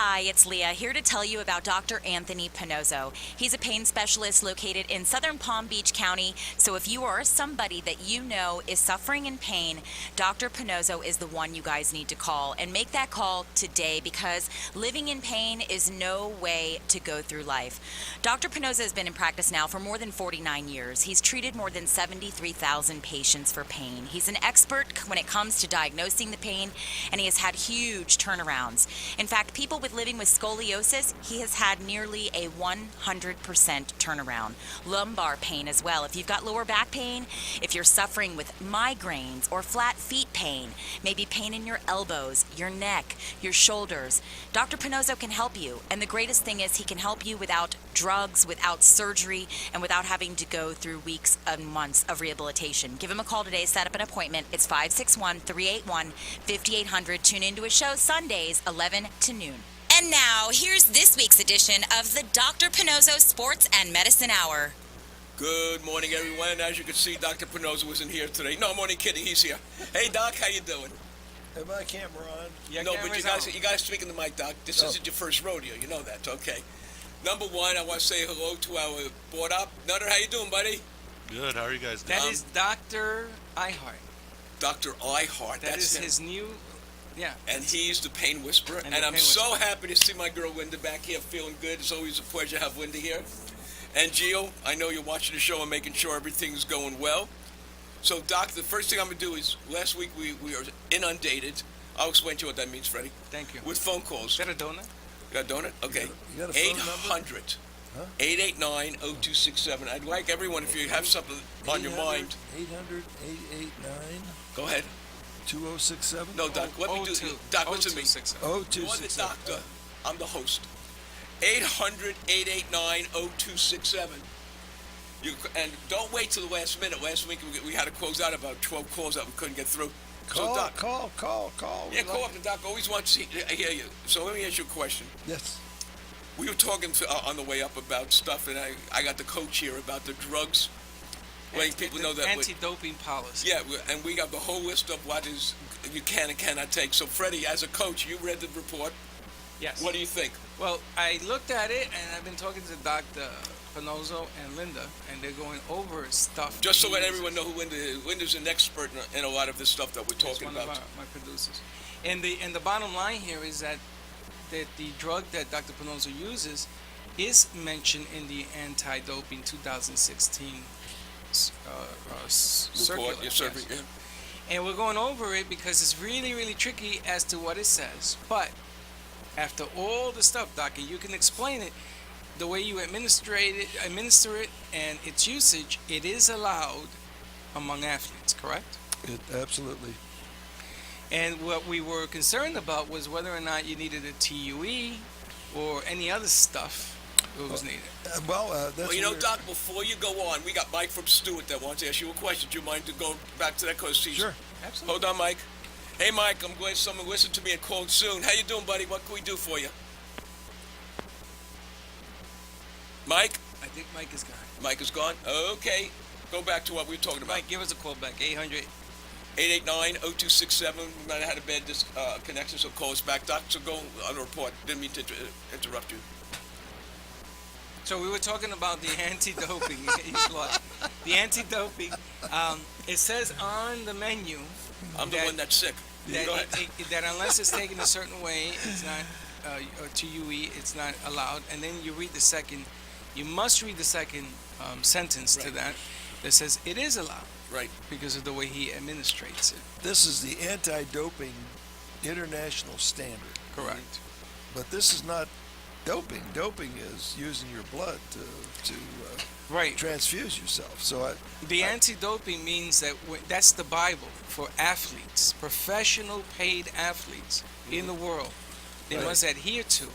Hi, it's Leah here to tell you about Dr. Anthony Pannozzo. He's a pain specialist located in southern Palm Beach County. So if you are somebody that you know is suffering in pain, Dr. Pannozzo is the one you guys need to call. And make that call today because living in pain is no way to go through life. Dr. Pannozzo has been in practice now for more than 49 years. He's treated more than 73,000 patients for pain. He's an expert when it comes to diagnosing the pain, and he has had huge turnarounds. In fact, people living with scoliosis, he has had nearly a 100% turnaround. Lumbar pain as well. If you've got lower back pain, if you're suffering with migraines or flat feet pain, maybe pain in your elbows, your neck, your shoulders, Dr. Pannozzo can help you. And the greatest thing is he can help you without drugs, without surgery, and without having to go through weeks and months of rehabilitation. Give him a call today, set up an appointment. It's 561-381-5800. Tune into his show Sundays, 11 to noon. And now, here's this week's edition of the Dr. Pannozzo Sports and Medicine Hour. Good morning, everyone. As you can see, Dr. Pannozzo wasn't here today. No, I'm only kidding. He's here. Hey, Doc, how you doing? Have my camera on? Yeah, no, but you guys speak in the mic, Doc. This isn't your first rodeo. You know that, okay? Number one, I want to say hello to our board op. Nutter, how you doing, buddy? Good. How are you guys doing? That is Dr. Ihart. Dr. Ihart. That That's is him. his new, yeah. And he's the pain whisperer. And I'm so happy to see my girl Linda back here feeling good. It's always a pleasure to have Linda here. And Gio, I know you're watching the show and making sure everything's going well. So, Doc, the first thing I'm going to do is, last week we were inundated. I'll explain to you what that means, Freddy. Thank you. With phone calls. Is that a donut? You got a donut? Okay. You got a phone number? 800 889-0267. I'd like everyone, if you have something on your mind. 800-889. Go ahead. 2067? No, Doc, let me do it. Doc, listen to me. 0267. You're the 0267. doctor. I'm the host. 800-889-0267. And don't wait till the last minute. Last week we had to close out about 12 calls that we couldn't get through. Call, so, Doc, call. Yeah, call up. The doc always wants to hear you. So let me ask you a question. Yes. We were talking on the way up about stuff, and I got the coach here about the drugs. Letting people know that anti-doping policy. Yeah, and we got the whole list of what is you can and cannot take. So, Freddie, as a coach, you read the report. Yes. What do you think? Well, I looked at it, and I've been talking to Dr. Pannozzo and Linda, and they're going over stuff. Just to let everyone know who Linda is. Linda's an expert in a lot of this stuff that we're talking one about. Of my producers. And the bottom line here is that the drug that Dr. Pannozzo uses is mentioned in the anti-doping 2016 circular. Yes. Yeah. And we're going over it because it's really, really tricky as to what it says. But after all the stuff, Doctor, you can explain it. The way you administer it and its usage, it is allowed among athletes, correct? Absolutely. And what we were concerned about was whether or not you needed a TUE or any other stuff that was needed. That's Well, Doc, before you go on, we got Mike from Stewart that wants to ask you a question. Do you mind to go back to that? Sure. Absolutely. Hold on, Mike. Hey, Mike, I'm glad someone listened to me and called soon. How you doing, buddy? What can we do for you? Mike? I think Mike is gone. Mike is gone? Okay. Go back to what we were talking about. Mike, give us a call back, 800. 889-0267. We might have had a bad connection, so call us back. Doc, so go on the report. Didn't mean to interrupt you. So we were talking about the anti-doping. He's lost. The anti-doping. It says on the menu. I'm the one that's sick. That, go ahead. That unless it's taken a certain way, it's not TUE. It's not allowed. And then you read the second. You must read the second sentence to that says it is allowed. Right. Because of the way he administrates it. This is the anti-doping international standard. Correct. But this is not doping. Doping is using your blood to right. transfuse yourself. So the anti-doping means that that's the Bible for athletes, professional paid athletes in the world. They must adhere to.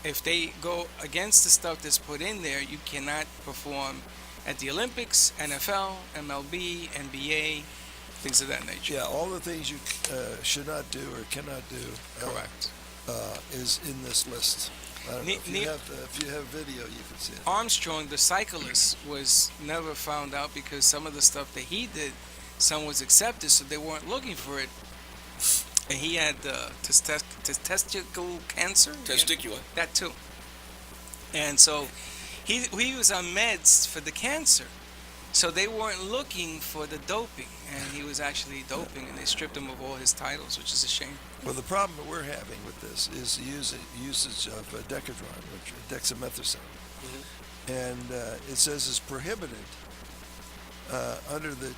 If they go against the stuff that's put in there, you cannot perform at the Olympics, NFL, MLB, NBA, things of that nature. Yeah, all the things you should not do or cannot do. Correct. Is in this list. I don't know if you have video, you can see it. Armstrong, the cyclist, was never found out because some of the stuff that he did, some was accepted, so they weren't looking for it. and he had testicle cancer. Testicular. That too. And so he was on meds for the cancer. So they weren't looking for the doping, and he was actually doping, and they stripped him of all his titles, which is a shame. Well, the problem that we're having with this is the usage of decadron, which dexamethasone, and it says it's prohibited under the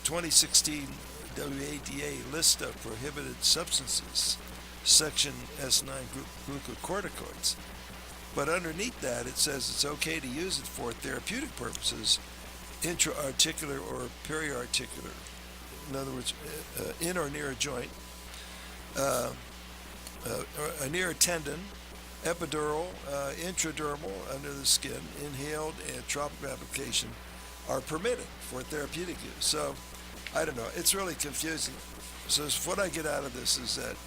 2016 WADA list of prohibited substances, section S9 glucocorticoids. But underneath that, it says it's okay to use it for therapeutic purposes, intra-articular or peri-articular. In other words, in or near a joint, or near a tendon, epidural, intradermal, under the skin, inhaled, and topical application are permitted for therapeutic use. So, I don't know. It's really confusing. So what I get out of this is that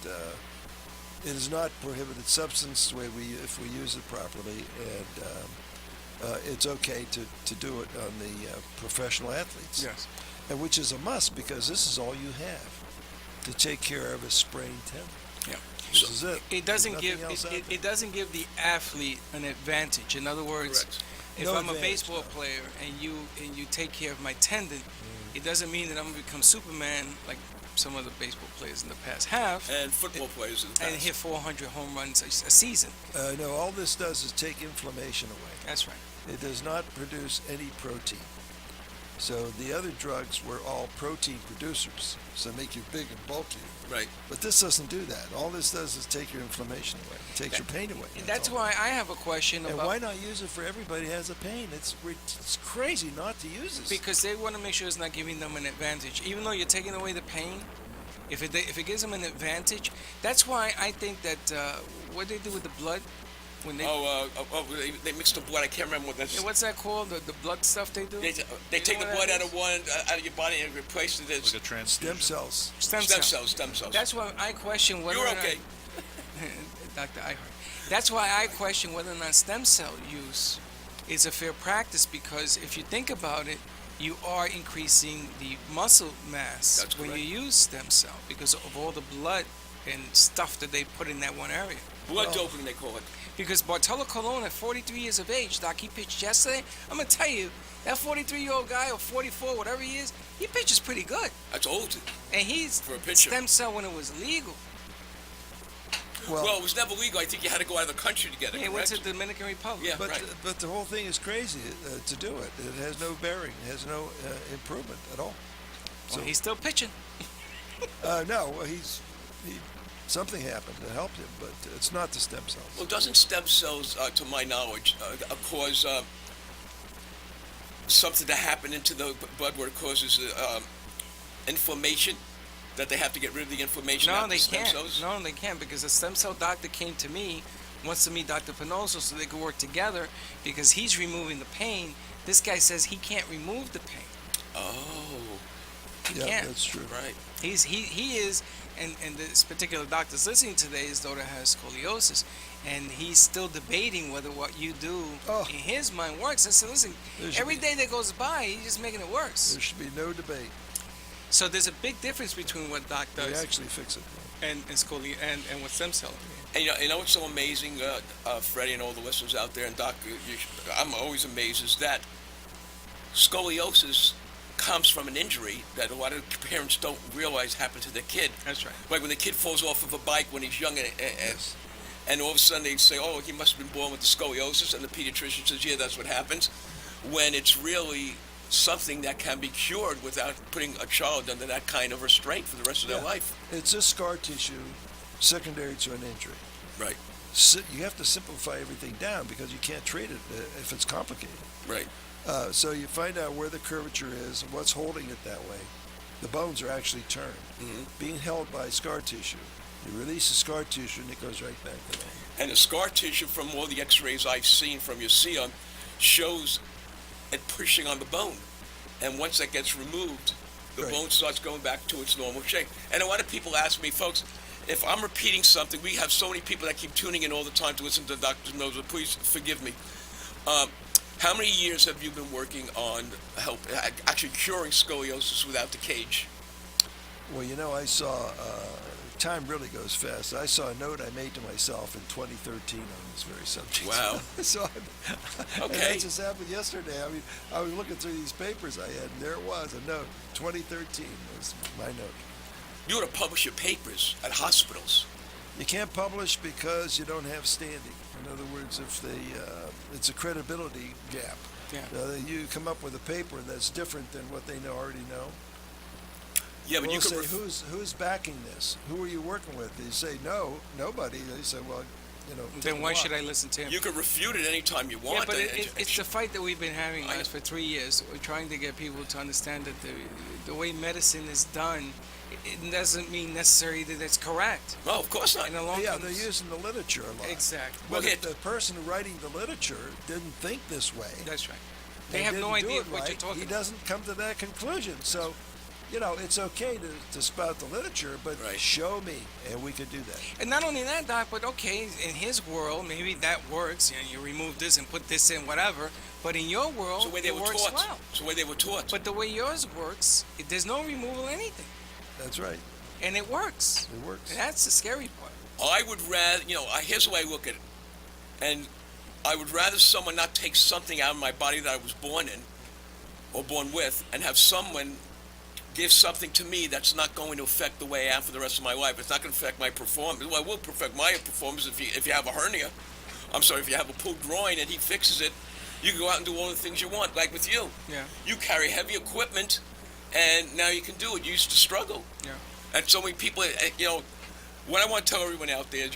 it is not prohibited substance the way if we use it properly, and it's okay to do it on the professional athletes. Yes. And which is a must, because this is all you have to take care of a sprained tendon. Yeah. This is it. It doesn't There's give nothing else out there. it doesn't give the athlete an advantage. In other words, Correct. if No I'm a advantage, baseball no. player and you take care of my tendon, it doesn't mean that I'm gonna become Superman like some of the baseball players in the past have, And football players in the past. and hit 400 home runs a season. No, all this does is take inflammation away. That's right. It does not produce any protein. So the other drugs were all protein producers, so make you big and bulky. Right. But this doesn't do that. All this does is take your inflammation away. It takes your pain away. That's all. why I have a question And about. why not use it for everybody who has a pain? It's crazy not to use this. Because they want to make sure it's not giving them an advantage. Even though you're taking away the pain, if it gives them an advantage, that's why I think that what they do with the blood, when they They mix the blood. I can't remember what that's. yeah, what's that called? The blood stuff they do? They You take know the what blood that out of your body and replace it as Like a transfusion. Stem cells. Stem stem cells. That's why I question whether You're or not, okay. Dr. Eichhardt. That's why I question whether or not stem cell use is a fair practice, because if you think about it, you are increasing the muscle mass That's when correct. you use stem cell because of all the blood and stuff that they put in that one area. Blood doping, they call it. Because Bartolo Colon at 43 years of age, Doc, he pitched yesterday. I'm going to tell you, that 43-year-old guy, or 44, whatever he is, he pitches pretty good. That's old. And he's For a pitcher. stem cell when it was legal. Well, it was never legal. I think you had to go out of the country to get it. He went correct? to the Dominican Republic. Yeah. But right. but the whole thing is crazy to do it. It has no bearing. It has no improvement at all. Well, he's still pitching. No, something happened that helped him, but it's not the stem cells. Well, doesn't stem cells, to my knowledge, cause something to happen into the blood where it causes inflammation? That they have to get rid of the inflammation out No, of they the stem can't. cells? No, they can't, because a stem cell doctor came to me, wants to meet Dr. Pannozzo so they could work together because he's removing the pain. This guy says he can't remove the pain. Oh, He Yeah, can't. that's true. right. He is, and this particular doctor's listening today, his daughter has scoliosis, and he's still debating whether what you do in his mind works. I said, listen, There should every be- day that goes by, he's just making it worse. There should be no debate. So there's a big difference between what Doc They does actually fix it. and what stem cell. And you know what's so amazing, Freddie and all the listeners out there, and Doc, I'm always amazed, is that scoliosis comes from an injury that a lot of parents don't realize happened to their kid. That's right. Like when the kid falls off of a bike when he's young, and all of a sudden they say, oh, he must have been born with the scoliosis, and the pediatrician says, yeah, that's what happens, when it's really something that can be cured without putting a child under that kind of restraint for the rest of their life. It's just scar tissue secondary to an injury. Right, You have to simplify everything down because you can't treat it if it's complicated. right. So you find out where the curvature is and what's holding it that way. The bones are actually turned, being held by scar tissue. You release the scar tissue and it goes right back to that. And the scar tissue from all the x-rays I've seen from your C-arm shows it pushing on the bone. And once that gets removed, the Right. bone starts going back to its normal shape. And a lot of people ask me, folks, if I'm repeating something, we have so many people that keep tuning in all the time to listen to Dr. Pannozzo. Please forgive me. How many years have you been working on actually curing scoliosis without the cage? Well, I saw time really goes fast. I saw a note I made to myself in 2013 on this very subject. Wow. So, and Okay. that just happened yesterday. I mean, I was looking through these papers I had, and there it was, a note. 2013 was my note. You ought to publish your papers at hospitals. You can't publish because you don't have standing. In other words, if it's a credibility gap. Yeah. You come up with a paper that's different than what they already know. Yeah, but We'll you could. say, who's backing this? Who are you working with? They say, no, nobody. They say, well, Then why should I listen to him? You could refute it anytime you want. Yeah, but it's the fight that we've been having guys for 3 years. We're trying to get people to understand that the way medicine is done, it doesn't mean necessarily that it's correct. No, of course not. In the long Yeah, term, they're using the literature a lot. Exactly. But Okay. if the person writing the literature didn't think this way, That's right. They and have no didn't do idea it what right, you're talking he about. doesn't come to that conclusion. So, it's okay to spout the literature, but Right. show me, and we could do that. And not only that, Doc, but okay, in his world, maybe that works. You remove this and put this in, whatever. But in your world, It's the way they it were works taught. well. It's the way they were taught. But the way yours works, there's no removal of anything. That's right. And it works. It works. And that's the scary part. I would rather, here's the way I look at it. And I would rather someone not take something out of my body that I was born in or born with and have someone give something to me that's not going to affect the way I am for the rest of my life. It's not going to affect my performance. Well, it will affect my performance if you have a hernia. I'm sorry, if you have a pulled groin and he fixes it, you can go out and do all the things you want, like with you. Yeah. You carry heavy equipment, and now you can do it. You used to struggle. Yeah. And so many people, what I want to tell everyone out there is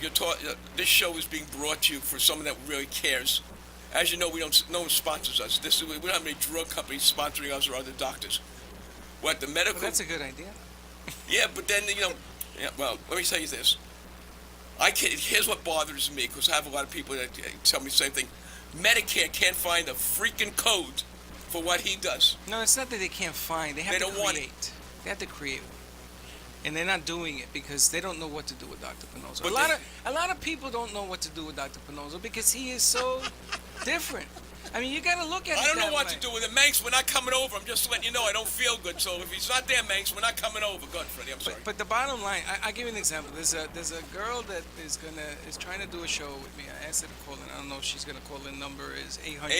this show is being brought to you for someone that really cares. As you know, no one sponsors us. We don't have any drug companies sponsoring us or other doctors. What the medical? Well, that's a good idea. Yeah, but then well, let me tell you this. Here's what bothers me, because I have a lot of people that tell me the same thing. Medicare can't find a freaking code for what he does. No, it's not that they can't find. They have They to don't create. want it. They have to create one. And they're not doing it because they don't know what to do with Dr. Pannozzo. But A lot of people don't know what to do with Dr. Pannozzo because he is so different. I mean, you got to look at it. I don't know that what way. to do with it. Manx, we're not coming over. I'm just letting you know I don't feel good. So if he's not there, Manx, we're not coming over. Go ahead, Freddy. I'm sorry. But the bottom line, I'll give you an example. There's a girl that is trying to do a show with me. I asked her to call in. I don't know if she's gonna call in. Number is 800.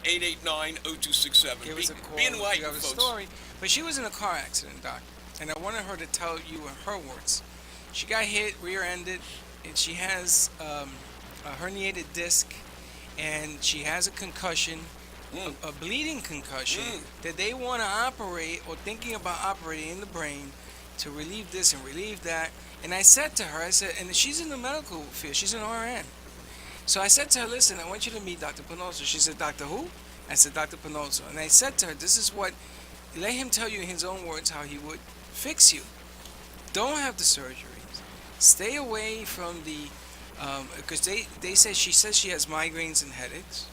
800-889-0267. Give us a call. Be enlightened, You have a folks. story. But she was in a car accident, Doc, and I wanted her to tell you her words. She got hit, rear-ended, and she has a herniated disc, and she has a concussion. A bleeding concussion that they want to operate or thinking about operating in the brain to relieve this and relieve that. And I said to her, and she's in the medical field, she's an RN. So I said to her, listen, I want you to meet Dr. Pannozzo. She said, Dr. who? I said, Dr. Pannozzo. And I said to her, let him tell you in his own words how he would fix you. Don't have the surgeries. Stay away from the, because she says she has migraines and headaches.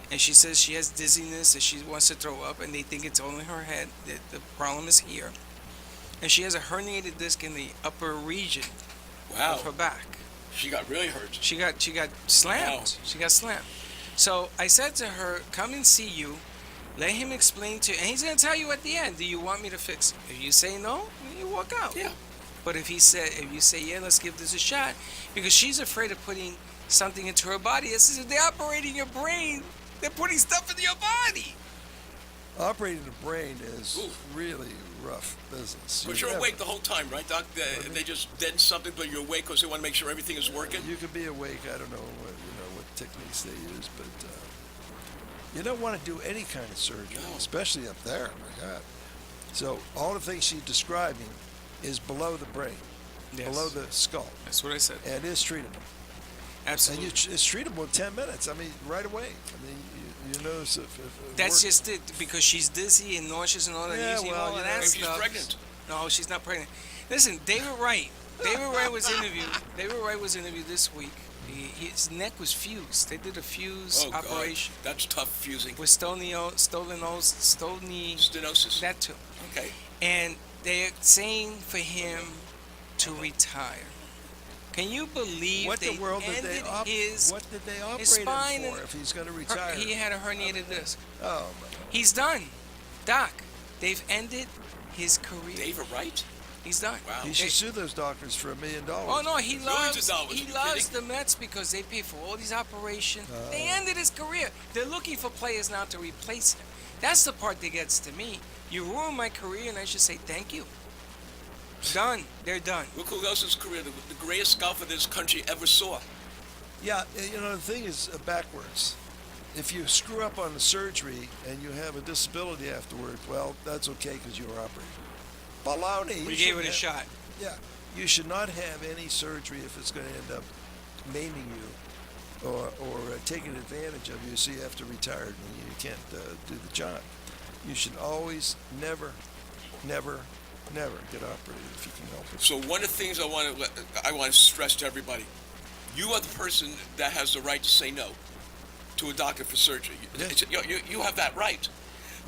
And she says she has dizziness and she wants to throw up, and they think it's only her head, that the problem is here. And she has a herniated disc in the upper region of her back. She got really hurt. She got slammed. Wow. She got slammed. So I said to her, come and see you. Let him explain to you. And he's going to tell you at the end, do you want me to fix it? If you say no, then you walk out. Yeah. But if you say, yeah, let's give this a shot, because she's afraid of putting something into her body. I said, they're operating your brain. They're putting stuff in your body. Operating the brain is really rough business. But you're awake the whole time, right, Doc? They just deaden something, but you're awake because they want to make sure everything is working? You could be awake. I don't know what techniques they use, but you don't want to do any kind of surgery, especially up there. Oh my God. So all the things she's describing is below the brain, below the skull. That's what I said. And it is treatable. Absolutely. And it's treatable in 10 minutes. I mean, right away. I mean, you notice if That's just it, because she's dizzy and nauseous and all that. Yeah, easy, well, all of you that know, Maybe she's stuff. pregnant. No, she's not pregnant. Listen, David Wright. David Wright was interviewed. David Wright was interviewed this week. His neck was fused. They did a fuse operation. God. That's tough fusing. With Stenosis. that too. Okay. And they're saying for him to retire. Can you believe what they the world did ended they his operate spine him for and if he's going to retire? He had a herniated disc. Oh, my God. He's done. Doc, they've ended his career. David Wright? He's done. Wow. He should sue those doctors for $1 million. Oh no, he Millions of dollars, he you loves kidding? the Mets because they pay for all these operations. They ended his career. They're looking for players now to replace him. That's the part that gets to me. You ruined my career, and I should say thank you. Done. They're done. Look who else's career, the greatest golfer this country ever saw. Yeah, the thing is backwards. If you screw up on the surgery and you have a disability afterward, well, that's okay because you were operated. Baloney. We gave it a shot. Yeah, you should not have any surgery if it's going to end up maiming you or taking advantage of you, so you have to retire and you can't do the job. You should always never get operated if you can help it. So one of the things I want to stress to everybody, you are the person that has the right to say no to a doctor for surgery. Yeah. You have that right.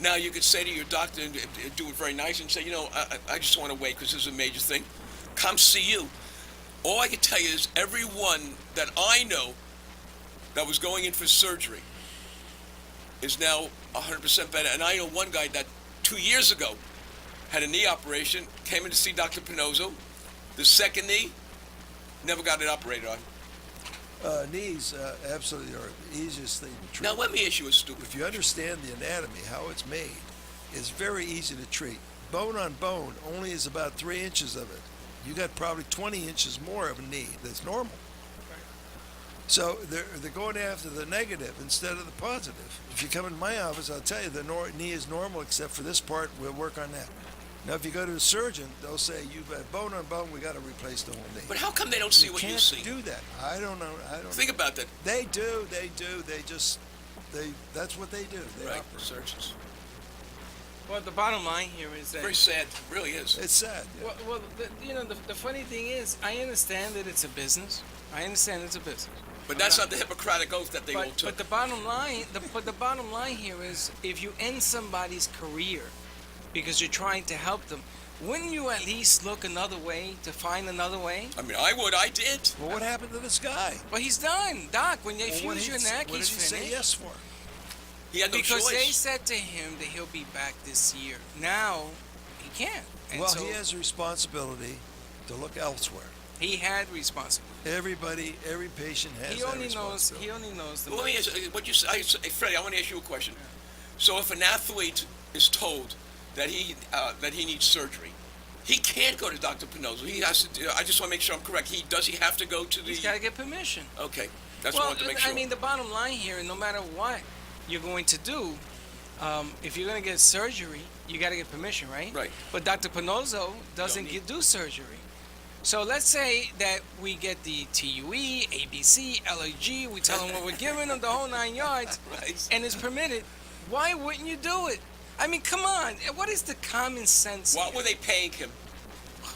Now you could say to your doctor and do it very nice and say, I just want to wait because this is a major thing. Come see you. All I can tell you is everyone that I know that was going in for surgery is now 100% better. And I know one guy that 2 years ago had a knee operation, came in to see Dr. Pannozzo. The second knee, never got it operated on. Knees absolutely are the easiest thing to treat. Now let me ask you a stupid If you understand the anatomy, how it's made, it's very easy to treat. Bone on bone only is about 3 inches of it. You got probably 20 inches more of a knee that's normal. So they're going after the negative instead of the positive. If you come in my office, I'll tell you the knee is normal except for this part. We'll work on that. Now, if you go to a surgeon, they'll say you've got bone on bone. We got to replace the whole knee. But how come they don't see what you see? Can't do that. I don't know. Think about that. They do. That's what they do. They Right, operate. surgeons. Well, the bottom line here is that Very sad, it really is. It's sad. Yeah. Well, the funny thing is, I understand that it's a business. I understand it's a business. But that's not the Hippocratic oath that they all took. But the bottom line here is, if you end somebody's career because you're trying to help them, wouldn't you at least look another way to find another way? I mean, I did. Well, what happened to this guy? Well, he's done, Doc. When they Well, fuse your neck, what he's did he finished. say yes for? He had no Because choice. they said to him that he'll be back this year. Now, he can't. And Well, so he has a responsibility to look elsewhere. he had responsibility. Every patient has He that only knows. responsibility. He only knows the. Well, let me ask you, what you say, Freddie, I want to ask you a question. So if an athlete is told that he needs surgery, he can't go to Dr. Pannozzo. He has to. I just want to make sure I'm correct. Does he have to go to the? He's got to get permission. Okay, that's what I wanted to make sure. I mean, the bottom line here, no matter what you're going to do, if you're going to get surgery, you got to get permission, right? Right. But Dr. Pannozzo doesn't do surgery. So let's say that we get the TUE, ABC, LAG, we tell them what we're giving them, the whole 9 yards, Right. and it's permitted. Why wouldn't you do it? I mean, come on. What is the common sense What here? were they paying him?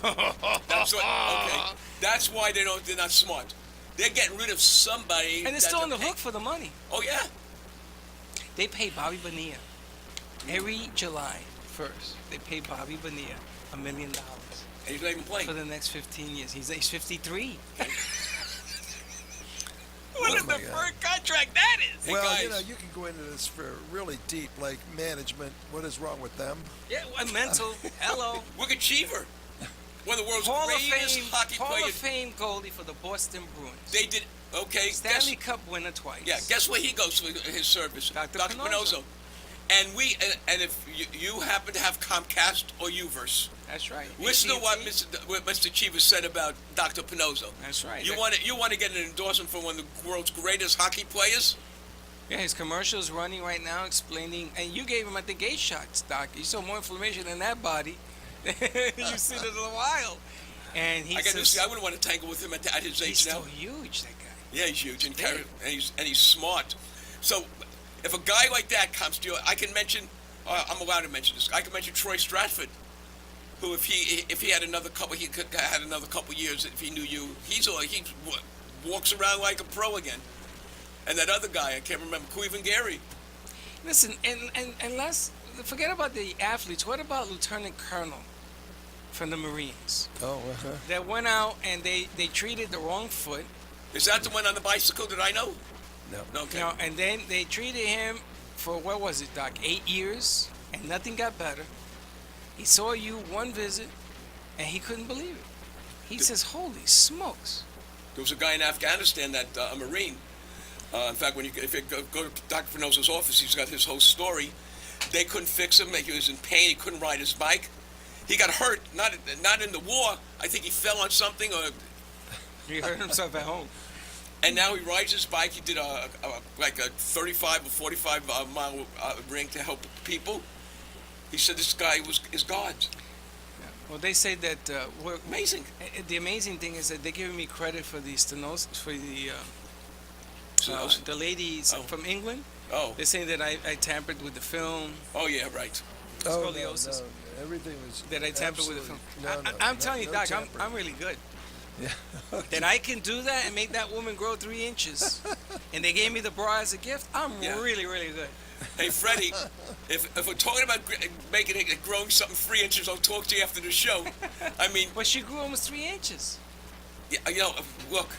That's what. Okay, that's why they're not smart. They're getting rid of somebody. And they're that still on the they're hook for the money. Oh yeah. They pay Bobby Bonilla every July 1st. They pay Bobby Bonilla $1 million And he's not even playing. for the next 15 years. He's 53. Oh, What a my God. deferred contract that is! Hey, Well, guys. you can go into this for really deep, like management. What is wrong with them? Yeah, mental. Hello. Wicket Cheever, one of the world's Hall of greatest Fame. hockey Hall of players. Fame goalie for the Boston Bruins. They did okay. Stanley Cup winner twice. Guess where he goes for his service? Dr. Dr. Pannozzo. Pannozzo. And if you happen to have Comcast or Uverse, That's right. listen to what AT&T. Mr. Cheever said about Dr. Pannozzo. That's right. You want to get an endorsement from one of the world's greatest hockey players? Yeah, his commercial's running right now explaining, and you gave him, I think, 8 shots, Doc. You saw more inflammation in that body. You've seen it in a while. And he I got says, I wouldn't want to tangle with him at his age he's now. still huge, that guy. Yeah, he's huge and, big. he's smart. So if a guy like that comes to you, I can mention. I'm allowed to mention this. I can mention Troy Stratford, who if he had another couple, he could had another couple years if he knew you. He walks around like a pro again. And that other guy, I can't remember, Cleveland Gary. Listen, and let's forget about the athletes. What about Lieutenant Colonel from the Marines Oh, that went out and they treated the wrong foot? Is that the one on the bicycle that I know? no. Okay. You know, and then they treated him for, what was it, Doc, 8 years, and nothing got better. He saw you one visit, and he couldn't believe it. He says, "Holy smokes!" There was a guy in Afghanistan, that a Marine. In fact, if you go to Dr. Pannozzo's office, he's got his whole story. They couldn't fix him. He was in pain. He couldn't ride his bike. He got hurt, not in the war. I think he fell on something, or He hurt himself at home. and now he rides his bike. He did like a 35 or 45 mile ring to help people. He said this guy is God. Well, they say that we're Amazing. The amazing thing is that they're giving me credit for the stenosis, for the ladies from England. Oh. They're saying that I tampered with the film. Oh yeah, right. Scoliosis. No. Everything was. That I tampered with the film. I'm telling you, no Doc, tampering. I'm really good. Yeah. That I can do that and make that woman grow 3 inches. And they gave me the bra as a gift. I'm really, really good. Hey, Freddy, if we're talking about making it growing something 3 inches, I'll talk to you after the show. I mean, But she grew almost 3 inches. look,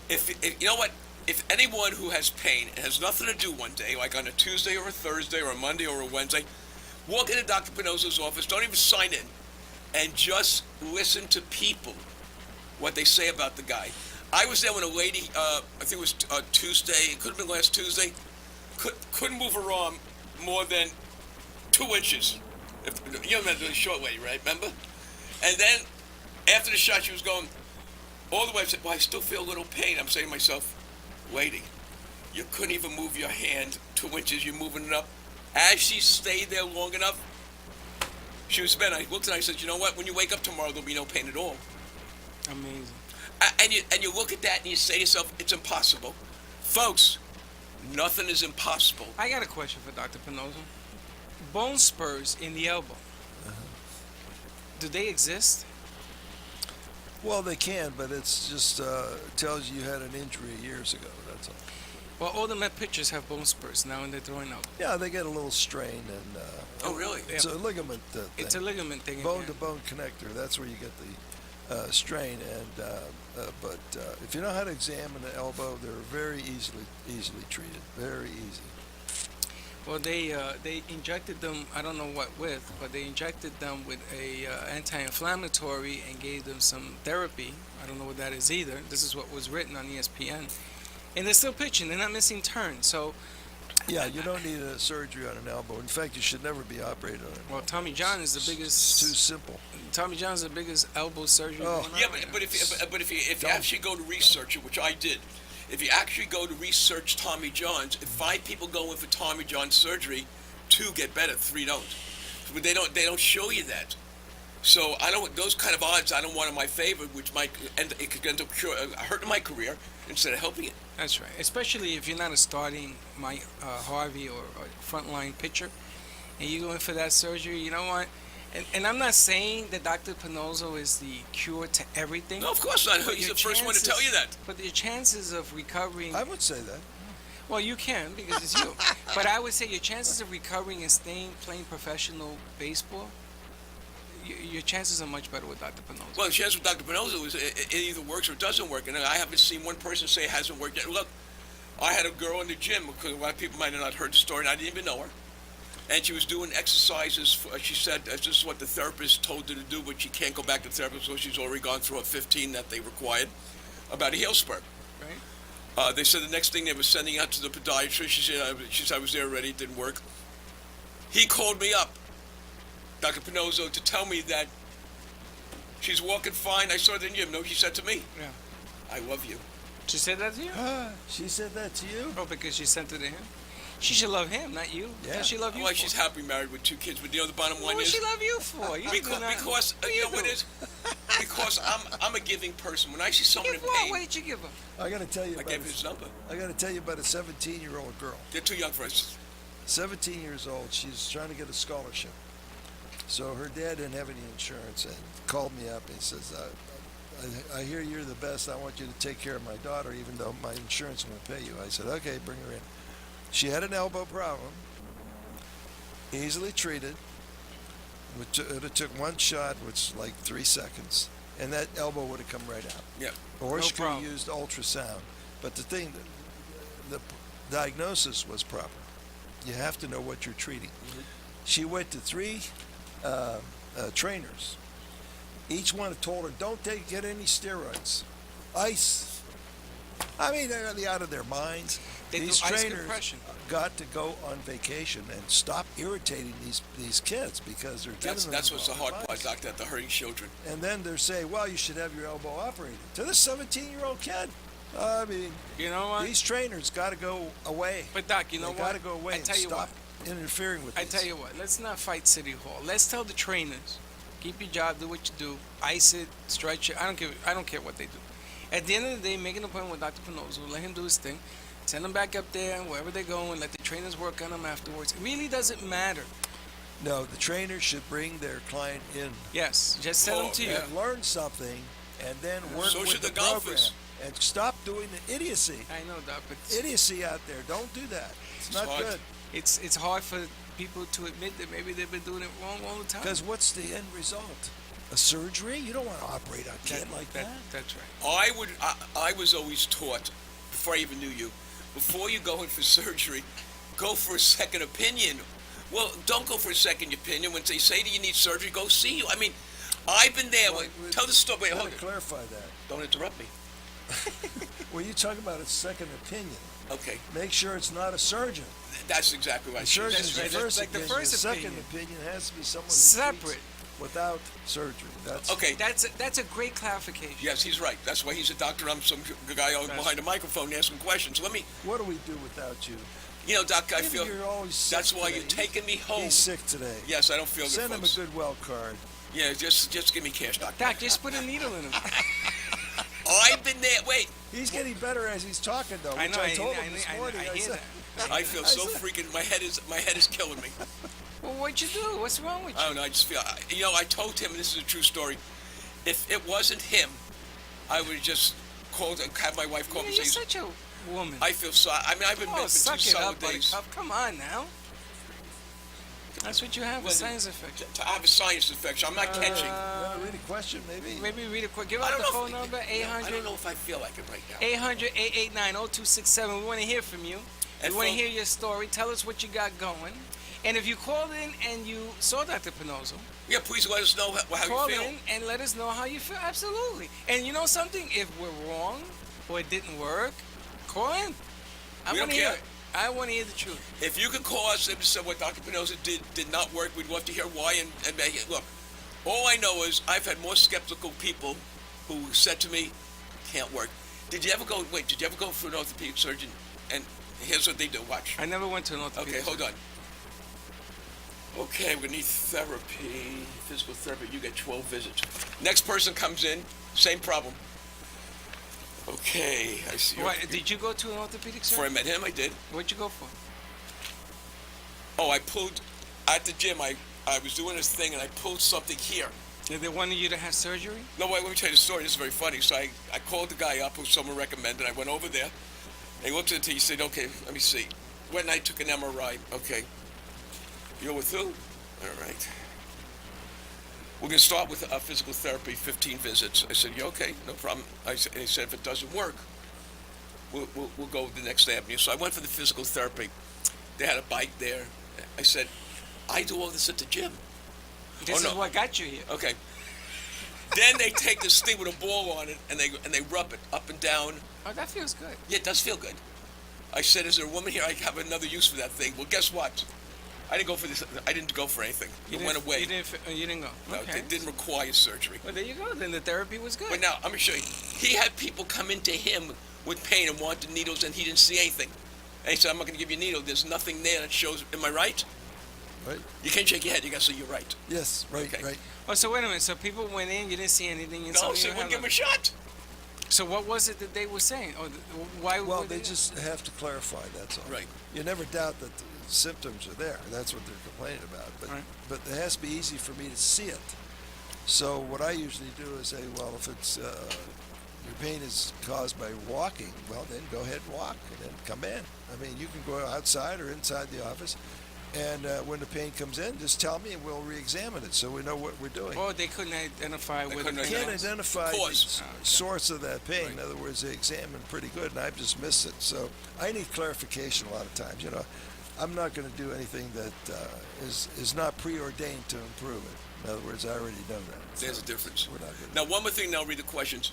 if you know what, if anyone who has pain and has nothing to do one day, like on a Tuesday or a Thursday or a Monday or a Wednesday, walk into Dr. Pannozzo's office, don't even sign in, and just listen to people, what they say about the guy. I was there when a lady, I think it was Tuesday, it could have been last Tuesday, couldn't move her arm more than 2 inches. You remember the short lady, right? Remember? And then after the shot, she was going all the way. I said, "Well, I still feel a little pain." I'm saying to myself, "Lady, you couldn't even move your hand 2 inches. You're moving it up." As she stayed there long enough, she was spent. I looked at her. I said, "You know what? When you wake up tomorrow, there'll be no pain at all." Amazing. And you look at that and you say to yourself, "It's impossible." Folks, nothing is impossible. I got a question for Dr. Pannozzo. Bone spurs in the elbow. Do they exist? Well, they can, but it's just tells you had an injury years ago. That's all. Well, all the Met pitchers have bone spurs now and they're throwing out. Yeah, they get a little strain, and Oh, really? it's a ligament. It's a thing. ligament thing. Bone again. to bone connector. That's where you get the strain. And but if you know how to examine the elbow, they're very easily treated. Very easy. Well, they injected them. I don't know what with, but they injected them with a anti-inflammatory and gave them some therapy. I don't know what that is either. This is what was written on ESPN, and they're still pitching. They're not missing turns. So, Yeah, you don't need a surgery on an elbow. In fact, you should never be operated on it. well, Tommy John is the It's too biggest. simple. Tommy John's the biggest elbow surgery. Oh. going on Yeah, right now. but if you actually go to research it, which I did, if you actually go to research Tommy John's, if 5 people go in for Tommy John surgery, 2 get better, 3 don't. But they don't show you that. So I don't. Those kind of odds I don't want in my favor, which might it could end up hurting my career instead of helping it. That's right. Especially if you're not a starting Mike Harvey or frontline pitcher, and you go in for that surgery. You know what? And I'm not saying that Dr. Pannozzo is the cure to everything. No, of course not. but He's your the first one to tell you that. But your chances of recovering, I would say that. well, you can because it's you. But I would say your chances of recovering and playing professional baseball, your chances are much better with Dr. Pannozzo. Well, the chance with Dr. Pannozzo is it either works or it doesn't work, and I haven't seen one person say it hasn't worked yet. Look, I had a girl in the gym, because a lot of people might have not heard the story, and I didn't even know her. And she was doing exercises. She said this is what the therapist told her to do, but she can't go back to therapist, so she's already gone through a 15 that they required about a heel spur. Right? They said the next thing they were sending out to the podiatrist. She said I was there already. It didn't work. He called me up, Dr. Pannozzo, to tell me that she's walking fine. I saw it in the gym. No, she said to me, Yeah. "I love you." She said that to you? She said that to you? Oh, because she sent it to him. She should love him, not you. Yeah. Does she love you? Well, for? she's happily married with 2 kids, but you know the bottom line What would is she love you for? You because, do not- because What do you you know what do? it is? Because I'm a giving person. When I see someone in Give what? What pain, did you give her? I got to tell you I about gave his number. I got to tell you about a 17-year-old girl. They're too young for us. 17 years old. She's trying to get a scholarship. So her dad didn't have any insurance and called me up and he says, I hear you're the best. I want you to take care of my daughter, even though my insurance won't pay you. I said, okay, bring her in. She had an elbow problem, easily treated. It took one shot, which was like 3 seconds, and that elbow would have come right out. Yeah. Or No she could have problem. used ultrasound. But the thing, the diagnosis was proper. You have to know what you're treating. She went to 3 trainers. Each one have told her, don't get any steroids. Ice. I mean, they're out of their minds. These trainers got to go on vacation and stop irritating these kids because they're giving them. That's what's the hard advice. part, Doctor. The hurting children. And then they're saying, well, you should have your elbow operated. To this 17-year-old kid. I mean, you know what? These trainers got to go away. But Doc, you know what? They got to go away and stop what? interfering with. I tell you what. Let's not fight City Hall. Let's tell the trainers, keep your job, do what you do, ice it, stretch it. I don't care what they do. At the end of the day, make an appointment with Dr. Pannozzo, let him do his thing, send them back up there and wherever they go, and let the trainers work on them afterwards. It really doesn't matter. No, the trainer should bring their client in. Yes, just send them to you. And learn something, and then work So with should the the golfers. program. And stop doing the idiocy. I know, Doc, but Idiocy out there. Don't do that. It's not hard. good. it's hard for people to admit that maybe they've been doing it wrong all the time. Because what's the end result? A surgery? You don't want to operate on a kid like that. That's right. I was always taught, before I even knew you, before you go in for surgery, go for a second opinion. Well, don't go for a second opinion. When they say that you need surgery, go see you. I mean, I've been there. Tell the story. Wait, hold to it. clarify that. Don't interrupt me. When you talk about a second opinion, Okay. make sure it's not a surgeon. That's exactly right. The surgeon's That's the right. first That's like the opinion. first The second opinion. opinion has to be someone who Separate. treats without surgery. That's Okay. That's a great clarification. Yes, he's right. That's why he's a doctor. I'm some guy behind a microphone asking questions. Let me, What do we do without you? Doc, I Maybe feel you're always sick that's why today. you're taking me home. He's sick today. Yes, I don't feel good, Send him folks. a Goodwill card. Yeah, just give me cash, Doc. Doc, just put a needle in him. I've been there. Wait, He's getting better as he's talking, though. I Which know. I told him this morning. I hear said, that. I feel so freaking. My head is killing me. Well, what'd you do? What's wrong with I you? don't know. I just feel. I told him, and this is a true story. If it wasn't him, I would have just called and have my wife call me You're and say, such a woman. I feel so. I mean, I've been Oh, for suck 2 it solid up, buddy. days. Come on now. That's what you have, a Well, sinus infection. I have a sinus infection. I'm not catching. Read a question, maybe? Maybe read it quick. Give I out don't the know phone if- number, I don't 800 know if I feel like it right now. 800-889-0267. We want to hear from you. And We want to phone- hear your story. Tell us what you got going. And if you called in and you saw Dr. Pannozzo, Yeah, please let us know how call you feel. in and let us know how you feel. Absolutely. And you know something? If we're wrong or it didn't work, call in. I We want don't to hear care. it. I want to hear the truth. If you could call us and say what Dr. Pannozzo did not work, we'd love to hear why. And look, all I know is I've had more skeptical people who said to me, "Can't work." Did you ever go for an orthopedic surgeon? And here's what they do. Watch. I never went to an orthopedic. Okay, hold on. Okay, we need therapy, physical therapy. You get 12 visits. Next person comes in, same problem. Okay, I see. What, did you go to an orthopedic Before I surgeon? met him, I did. What'd you go for? Oh, I pulled at the gym. I was doing this thing and I pulled something here. Did they wanted you to have surgery? No, wait, let me tell you the story. This is very funny. So I called the guy up who someone recommended. I went over there. And he looked at it. He said, "Okay, let me see." Went and I took an MRI. Okay. You're with who? All right. We're going to start with physical therapy, 15 visits. I said, "Yeah, okay, no problem." And he said, "If it doesn't work, we'll go the next avenue." So I went for the physical therapy. They had a bike there. I said, "I do all this at the gym." This no. is what got you here. Okay. Then they take this thing with a ball on it and they rub it up and down. Oh, that feels good. Yeah, it does feel good. I said, "Is there a woman here? I have another use for that thing." Well, guess what? I didn't go for this. I didn't go for anything. It went away. You didn't go. No, Okay. it didn't require surgery. Well, there you go. Then the therapy was good. But now, I'm going to show you. He had people come into him with pain and wanted needles, and he didn't see anything. And he said, "I'm not going to give you a needle. There's nothing there that shows." Am I right? Right? You can't shake your head. You got to say you're right. Yes, right, Okay. right. Oh, so wait a minute. So people went in, you didn't see anything. And No, something so you we'll had give him a left. shot. So what was it that they were saying? Or why? Well, were they just have to clarify, that's all. Right. You never doubt that the symptoms are there. That's what they're complaining about. But Right. but it has to be easy for me to see it. So what I usually do is say, well, if it's your pain is caused by walking, well, then go ahead and walk and then come in. I mean, you can go outside or inside the office. And when the pain comes in, just tell me and we'll re-examine it so we know what we're doing. Or they couldn't identify where the couldn't pain Can't was. identify the Cause. source of that pain. Right. In other words, they examined pretty good, and I've just missed it. So I need clarification a lot of times. I'm not going to do anything that is not preordained to improve it. In other words, I already know that. There's a difference. We're not gonna- Now, one more thing, and I'll read the questions.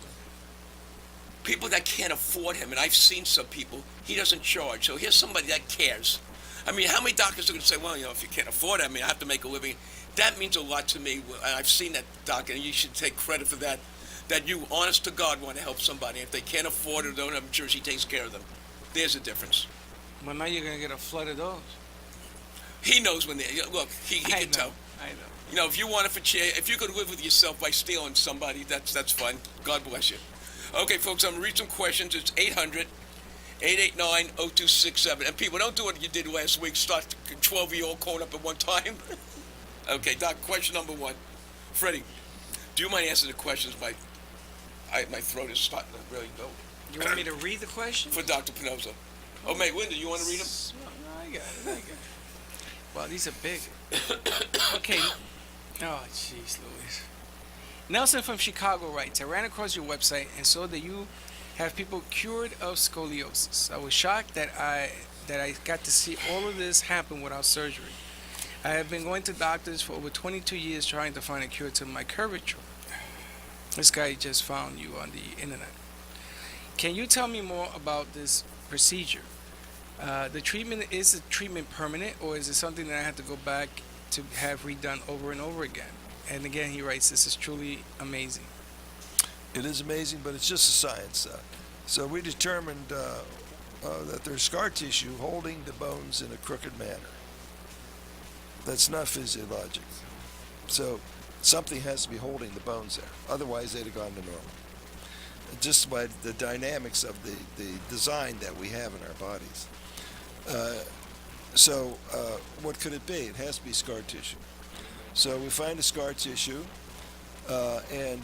People that can't afford him, and I've seen some people, he doesn't charge. So here's somebody that cares. I mean, how many doctors are going to say, well, if you can't afford it, I mean, I have to make a living. That means a lot to me. I've seen that, Doc, and you should take credit for that, that you, honest to God, want to help somebody. If they can't afford it or don't have insurance, he takes care of them. There's a difference. Well, now you're going to get a flood of those. He knows when they, look, he I can know. tell. I know. You know, if you want to if you could live with yourself by stealing somebody, that's fine. God bless you. Okay, folks, I'm going to read some questions. It's 800-889-0267. And people, don't do what you did last week. Start 12-year-old calling up at one time. Okay, Doc, question number one. Freddie, do you mind answering the questions? My throat is starting to really go. You want me to read the question? For Dr. Pannozzo. Oh, mate, Linda, you want to read them? No, I got it. Wow, these are big. Okay. Oh, jeez, Louis. Nelson from Chicago writes, I ran across your website and saw that you have people cured of scoliosis. I was shocked that I got to see all of this happen without surgery. I have been going to doctors for over 22 years trying to find a cure to my curvature. This guy just found you on the internet. Can you tell me more about this procedure? Is the treatment permanent, or is it something that I have to go back to have redone over and over again? And again, he writes, this is truly amazing. It is amazing, but it's just a science. So we determined that there's scar tissue holding the bones in a crooked manner. That's not physiologic. So something has to be holding the bones there. Otherwise, they'd have gone to normal. Just by the dynamics of the design that we have in our bodies. What could it be? It has to be scar tissue. So we find the scar tissue and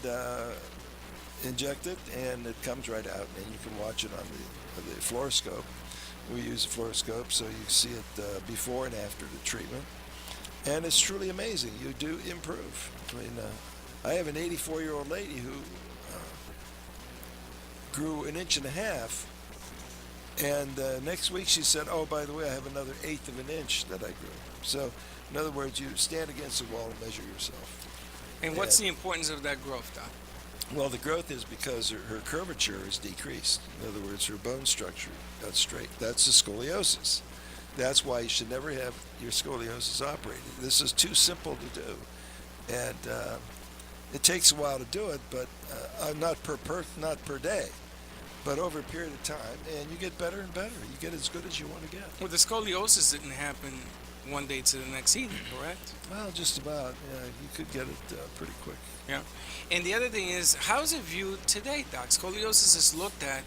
inject it, and it comes right out, and you can watch it on the fluoroscope. We use a fluoroscope so you see it before and after the treatment. And it's truly amazing. You do improve. I mean, I have an 84-year-old lady who grew 1.5 inches, and next week she said, oh, by the way, I have another 1/8 of an inch that I grew. So, in other words, you stand against the wall and measure yourself. And what's the importance of that growth, Doc? Well, the growth is because her curvature is decreased. In other words, her bone structure got straight. That's the scoliosis. That's why you should never have your scoliosis operated. This is too simple to do. And it takes a while to do it, but not per day, but over a period of time, and you get better and better. You get as good as you want to get. Well, the scoliosis didn't happen one day to the next either, correct? Well, just about. Yeah, you could get it pretty quick. Yeah. And the other thing is, how is it viewed today, Doc? Scoliosis is looked at,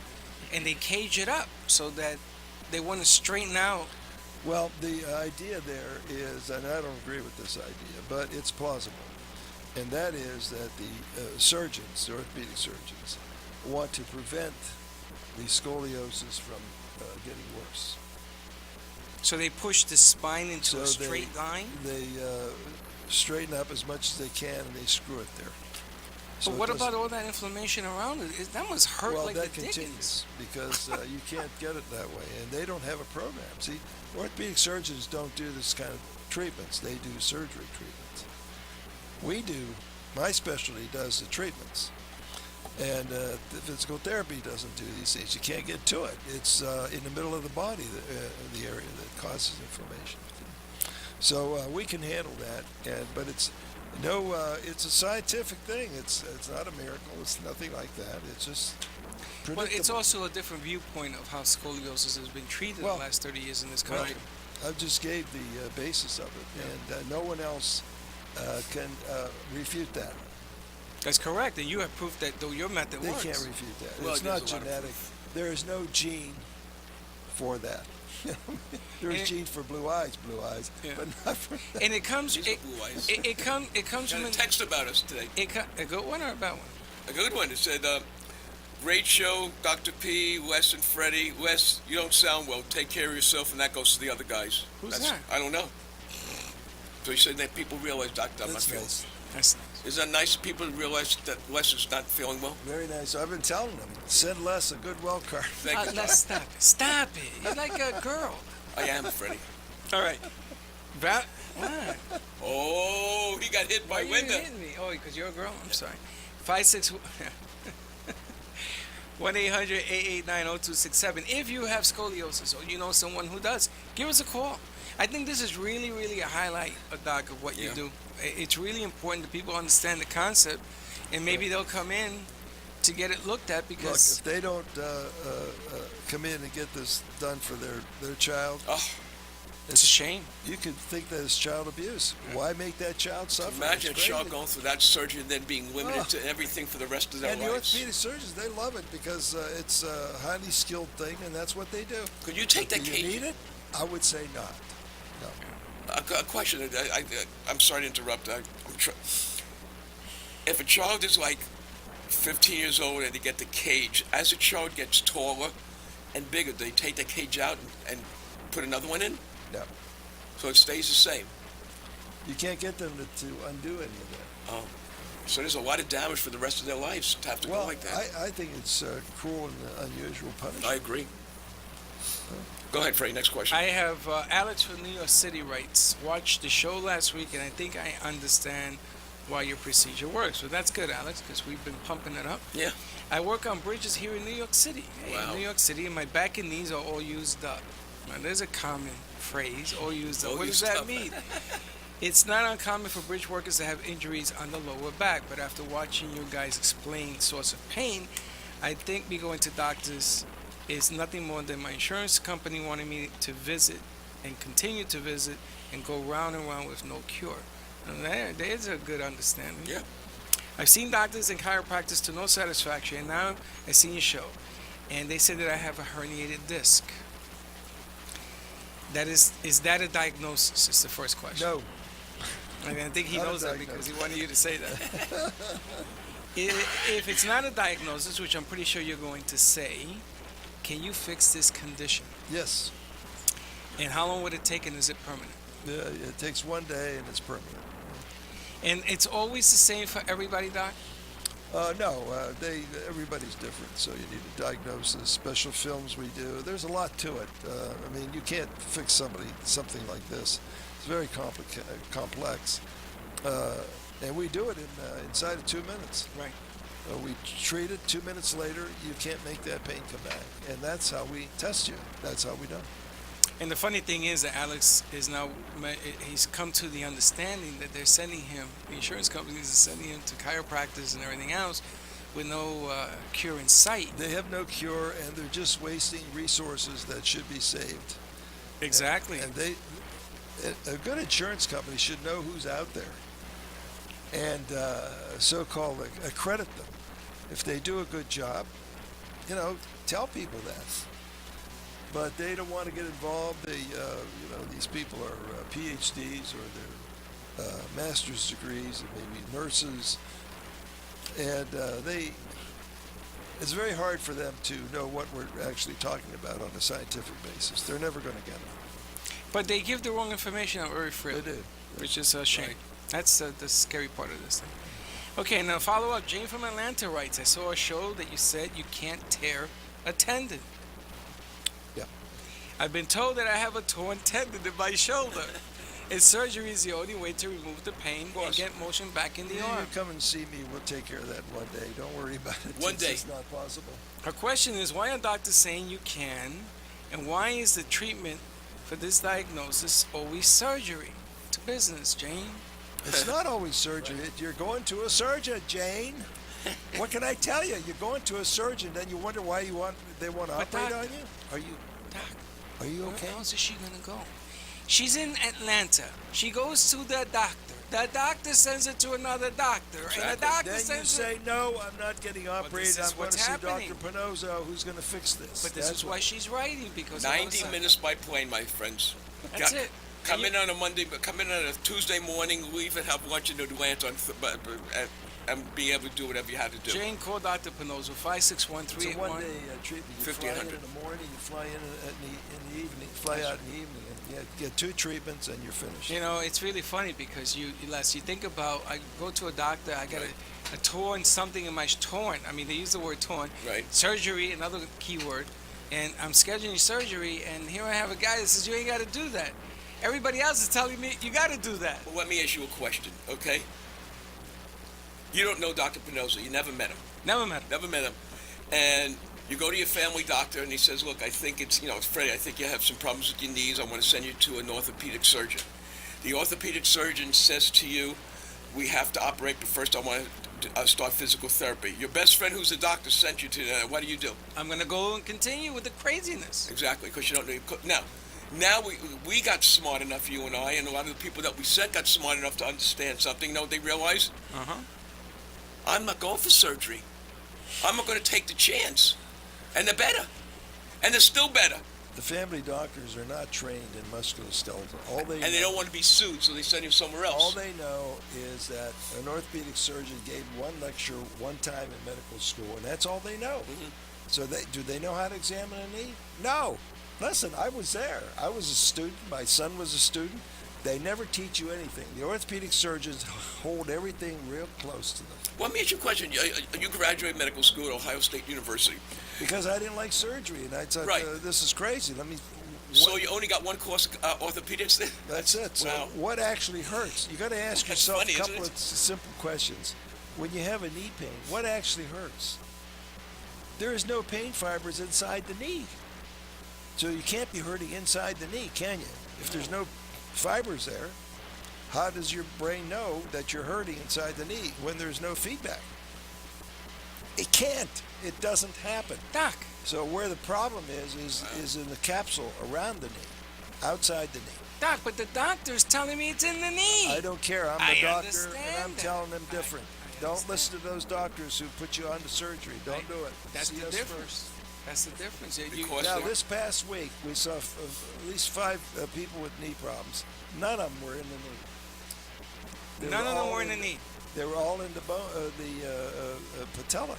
and they cage it up so that they want to straighten out. Well, the idea there is, and I don't agree with this idea, but it's plausible, and that is that the surgeons, the orthopedic surgeons, want to prevent the scoliosis from getting worse. So they push the spine into So a straight line? They straighten up as much as they can, and they screw it there. So But it what doesn't- about all that inflammation around it? That must hurt Well, like that the continues dickens. because you can't get it that way, and they don't have a program. See, orthopedic surgeons don't do this kind of treatments. They do surgery treatments. We do. My specialty does the treatments, and the physical therapy doesn't do these things. You can't get to it. It's in the middle of the body, the area that causes inflammation. So we can handle that, but it's it's a scientific thing. It's not a miracle. It's nothing like that. It's just predictable. But it's also a different viewpoint of how scoliosis has been treated Well, the last 30 years in this Well, country. I just gave the basis of it, and no one else can refute that. That's correct, and you have proof that though your method They works. can't refute that. Well, It's there's not a lot of genetic. There is no gene for that. There And is it- gene for blue eyes, Yeah. but not for that. And it comes, These are blue eyes. it comes Got from a text about us today. a good one or a bad one? A good one. It said, great show, Dr. P, Les, and Freddie. Les, you don't sound well. Take care of yourself, and that goes to the other guys. Who's that? I don't know. So he said that people realize, Doctor, I'm not That's feeling. nice. That's nice. Is that nice? People realize that Les is not feeling well. Very nice. I've been telling them, send Les a good well card. Thank you. Let's stop it. Stop it. You're like a girl. I am, Freddie. All right. What? Oh, he got hit by Why you Winda. hitting me? Oh, because you're a girl? I'm sorry. 56... 1-800-889-0267. If you have scoliosis or you know someone who does, give us a call. I think this is really, really a highlight, Doc, of what you Yeah. do. It's really important that people understand the concept, and maybe they'll come in to get it looked at, Look, because if they don't come in and get this done for their child, Oh, it's a shame. you could think that it's child abuse. Why make that child suffer? imagine a It's child crazy. going through that surgery and then being limited Oh. to everything for the rest of their And the lives. orthopedic surgeons, they love it because it's a highly skilled thing, and that's what they do. Could you take that Do you cage? need it? I would say not. No. A question. I'm sorry to interrupt. If a child is like 15 years old and they get the cage, as the child gets taller and bigger, they take the cage out and put another one in? No. So it stays the same. You can't get them to undo any of that. Oh. So there's a lot of damage for the rest of their lives to have to Well, go like that. I think it's cruel and unusual punishment. I agree. Go ahead, Freddie. Next question. I have Alex from New York City writes, watched the show last week, and I think I understand why your procedure works. Well, that's good, Alex, because we've been pumping it up. Yeah. I work on bridges here in New York City. Wow. In New York City, and my back and knees are all used up. Now, there's a common phrase, all used up. All What does used that up. mean? It's not uncommon for bridge workers to have injuries on the lower back, but after watching you guys explain source of pain, I think me going to doctors is nothing more than my insurance company wanting me to visit and continue to visit and go round and round with no cure. And there's a good understanding. Yeah. I've seen doctors and chiropractors to no satisfaction, and now I seen your show, and they said that I have a herniated disc. Is that a diagnosis? Is the first question. No. I mean, I think he Not a knows that because he wanted you to say that. If it's not a diagnosis, which I'm pretty sure you're going to say, can you fix this condition? Yes. And how long would it take, and is it permanent? It takes one day and it's permanent. And it's always the same for everybody, Doc? No, everybody's different, so you need a diagnosis, special films we do. There's a lot to it. I mean, you can't fix something like this. It's very complex. And we do it inside of 2 minutes. Right. We treat it. 2 minutes later, you can't make that pain come back. And that's how we test you. That's how we do it. And the funny thing is that Alex is now, he's come to the understanding that they're sending him, the insurance companies are sending him to chiropractors and everything else with no cure in sight. They have no cure, and they're just wasting resources that should be saved. Exactly. And a good insurance company should know who's out there and so-called accredit them. If they do a good job, tell people that. But they don't want to get involved. These people are PhDs or they're master's degrees, and maybe nurses, and it's very hard for them to know what we're actually talking about on a scientific basis. They're never going to get it. But they give the wrong information out very freely, They do. which is a shame. Right. That's the scary part of this thing. Okay, now follow up. Jane from Atlanta writes, I saw a show that you said you can't tear a tendon. Yeah. I've been told that I have a torn tendon in my shoulder. And surgery is the only way to remove the pain and get motion back in the You arm. come and see me. We'll take care of that one day. Don't worry about it. One day. It's not possible. Her question is, why are doctors saying you can, and why is the treatment for this diagnosis always surgery? To business, Jane. It's not always surgery. You're going to a surgeon, Jane. What can I tell you? You're going to a surgeon, then you wonder why they want to But operate doc- on you. Doc, Are you where okay? else is she gonna go? She's in Atlanta. She goes to the doctor. The doctor sends her to another doctor, and the doctor Then you sends her. say, no, I'm not getting operated. is I'm going what's to see happening. Dr. Pannozzo, who's going to fix this. But this is why she's writing, because all of a 90 sudden- minutes by plane, my friends. That's it. Come And in on a Monday, but come in on a Tuesday morning, leave and have lunch in Atlanta and be able to do whatever you had to do. Jane, call Dr. Pannozzo, It's a 561-381. one-day treatment. You fly in 1500. the morning, you fly in the evening, fly out in the evening, and you get 2 treatments, and you're finished. You know, it's really funny because Les, you think about, I go to a doctor, I got a torn something in my torn. I mean, they use the word torn. Right. Surgery, another key word. And I'm scheduling surgery, and here I have a guy that says, you ain't got to do that. Everybody else is telling me you got to do that. Well, let me ask you a question, okay? You don't know Dr. Pannozzo. You never met him. Never met him. Never met him. And you go to your family doctor, and he says, look, I think it's Freddie, I think you have some problems with your knees. I want to send you to an orthopedic surgeon. The orthopedic surgeon says to you, we have to operate, but first I want to start physical therapy. Your best friend who's a doctor sent you to that. What do? I'm going to go and continue with the craziness. Exactly, because you don't know. Now we got smart enough, you and I, and a lot of the people that we sent got smart enough to understand something. You know what they realize? I'm not going for surgery. I'm not going to take the chance. And they're better. And they're still better. The family doctors are not trained in musculoskeletal. They don't want to be sued, so they send you somewhere else. All they know is that an orthopedic surgeon gave one lecture one time in medical school, and that's all they know. So do they know how to examine a knee? No. Listen, I was there. I was a student. My son was a student. They never teach you anything. The orthopedic surgeons hold everything real close to them. Well, let me ask you a question. You graduated medical school at Ohio State University. Because I didn't like surgery, and I thought, Right. This is crazy. So you only got one course, orthopedics then? That's it. So Wow. what actually hurts? You got to ask That's yourself funny, a isn't couple it? of simple questions. When you have a knee pain, what actually hurts? There is no pain fibers inside the knee. So you can't be hurting inside the knee, can you? If there's no fibers there, how does your brain know that you're hurting inside the knee when there's no feedback? It can't. It doesn't happen. Doc. So where the problem is in the capsule around the knee, outside the knee. Doc, but the doctor's telling me it's in the knee. I don't care. I'm I the doctor, understand and I'm that. telling them different. I Don't understand. listen to those doctors who put you onto surgery. Don't do it. That's See the us difference. first. That's the difference. Because Now, they're- this past week, we saw at least 5 people with knee problems. None of them were in the knee. They None of them all were in the knee. They were all in the patella,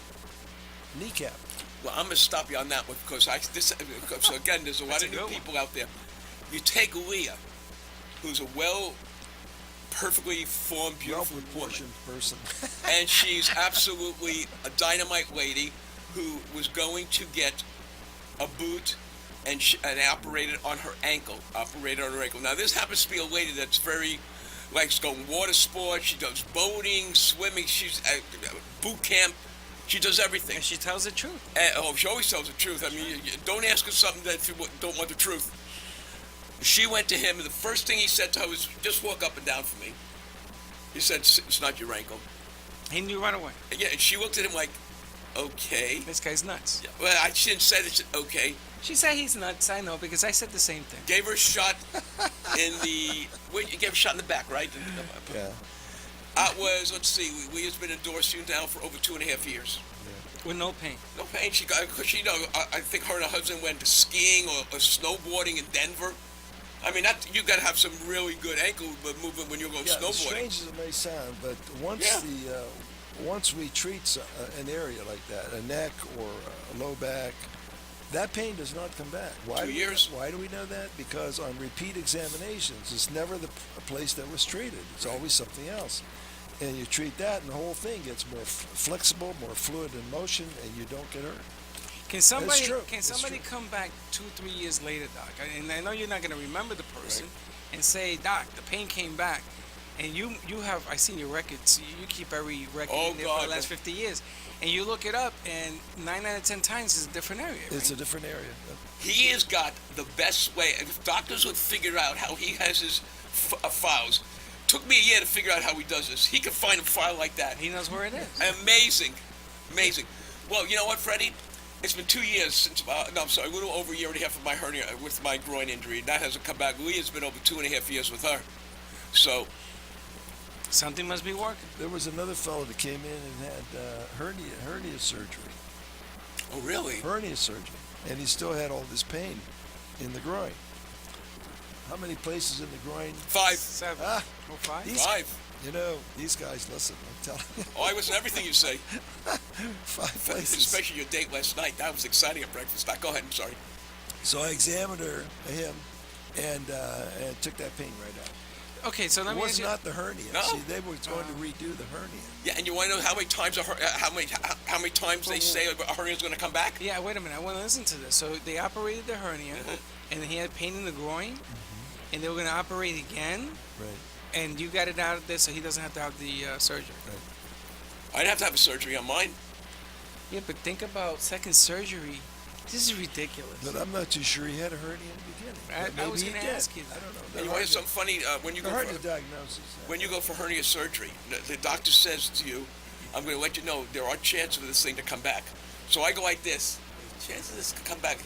kneecap. Well, I'm going to stop you on that one because so again, there's a lot That's of a new good one. people out there. You take Leah, who's a perfectly formed, beautiful woman, Well-proportioned person. and she's absolutely a dynamite lady who was going to get a boot and operated on her ankle. Now, this happens to be a lady that's very likes going water sports. She does boating, swimming. She's at boot camp. She does everything. And she tells the truth. She always tells the truth. I mean, you don't ask her something that you don't want the truth. She went to him, and the first thing he said to her was, just walk up and down for me. He said, it's not your ankle. He knew right away. And yeah, and she looked at him like, okay. This guy's nuts. Well, I shouldn't say that. She said, okay. She said he's nuts. I know, because I said the same thing. Gave her a shot in the... Wait, you gave her a shot in the back, right? Yeah. Was, let's see, Leah's been endorsing now for over 2.5 years. With no pain. No pain. She got, cause she, I think her and her husband went skiing or snowboarding in Denver. I mean, you got to have some really good ankle movement when you're going Yeah, as snowboarding. strange as it may sound, but once we treat an area like that, a neck or a low back, that pain does not come back. Why? 2 years. Why do we know that? Because on repeat examinations, it's never the place that was treated. It's always something else. And you treat that, and the whole thing gets more flexible, more fluid in motion, and you don't get hurt. Can somebody true. can It's somebody true. come back 2-3 years later, Doc? And I know you're not going to remember the person, and say, Doc, the pain came back, and you have I seen your records. You keep every record Oh, in there for God, the last 50 years, and you look it up, and 9 out of 10 times it's a different area. Right? It's a different area. He has got the best way. If doctors would figure out how he has his files, took me a year to figure out how he does this. He could find a file like that. He knows where it is. Amazing. Well, you know what, Freddie? It's been 2 years since, a little over a year and a half of my hernia with my groin injury. That hasn't come back. Leah's been over 2.5 years with her. So, Something must be working. There was another fellow that came in and had hernia surgery. oh, really? Hernia surgery. And he still had all this pain in the groin. How many places in the groin? 5. 7. Ah, Or 5. these- 5. You know, these guys listen. I'm telling you. Oh, I listen to everything you say. 5 places. Especially your date last night. That was exciting at breakfast. Go ahead. I'm sorry. So I examined him, and took that pain right out. Okay, so let It me was ask you. not the hernia. No. See, they were going to redo the hernia. Yeah, and you want to know how many times how many times they say a hernia is going to come back? Yeah, wait a minute. I want to listen to this. So they operated the hernia, and he had pain in the groin, and they were going to operate again, Right. and you got it out of there so he doesn't have to have the surgery. I'd have to have a surgery on mine. Yeah, but think about second surgery. This is ridiculous. But I'm not too sure he had a hernia in the beginning. But I was maybe going he to did. ask you that. I don't know. And They're you want hard to hear something funny? When you they're go hard for to diagnose. when you go for hernia surgery, the doctor says to you, "I'm going to let you know there are chances of this thing to come back." So I go like this: "Chances of this could come back."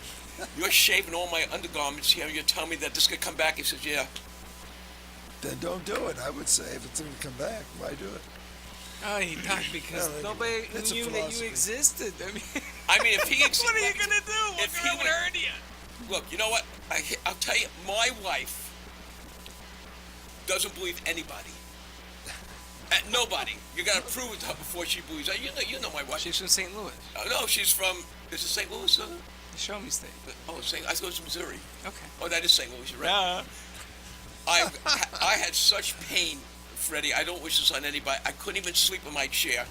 You're shaving all my undergarments here. You're telling me that this could come back. He says, "Yeah." Then don't do it. I would say if it's going to come back, why do it? Oh, Doc, because No, nobody it's a knew that philosophy. you existed. I mean, I mean, if he what are you going to do? if What's he wrong with would- hernia? Look, you know what? I'll tell you, my wife doesn't believe anybody. Nobody. You got to prove it to her before she believes. You know my wife. She's from St. Louis. No, she's from. Is it St. Louis? Show me state. Oh, I thought it was Missouri. Okay. Oh, that is St. Louis. You're right. I had such pain, Freddie. I don't wish this on anybody. I couldn't even sleep in my chair.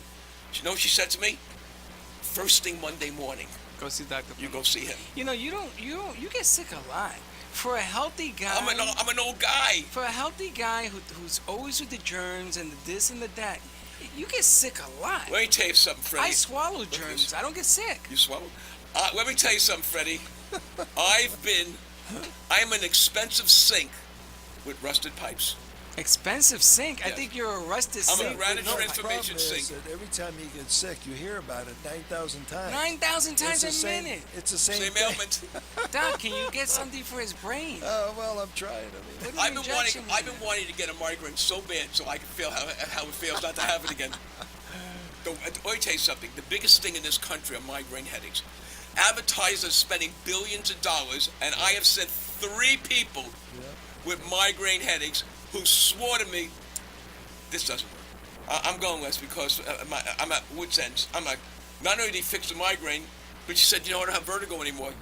You know what she said to me? First thing Monday morning, Go see Dr. you go see him. You know, you get sick a lot. For a healthy guy. I'm an old guy. For a healthy guy who's always with the germs and the this and the that, you get sick a lot. Let me tell you something, Freddie. I swallow germs. I don't get sick. You swallowed? Let me tell you something, Freddie. I'm an expensive sink with rusted pipes. Expensive sink. I Yes. think you're a rusted I'm a sink. radical with no transfer- pipe. information Problem is sink. that every time he gets sick, you hear about it 9,000 times. 9,000 times It's the a same- minute. It's the same, Same thing. ailment. Doc, can you get something for his brain? Oh, well, I'm trying. I mean, What I've an been wanting. injection I've is been wanting to get a migraine so bad, so I can feel how it feels not to have it again. Let me tell you something. The biggest thing in this country are migraine headaches. Advertisers spending billions of dollars, and I have sent 3 people with migraine headaches who swore to me, this doesn't work. I'm going less because I'm at wit's ends. I'm like, not only did he fix the migraine, but she said, you know, I don't have vertigo anymore.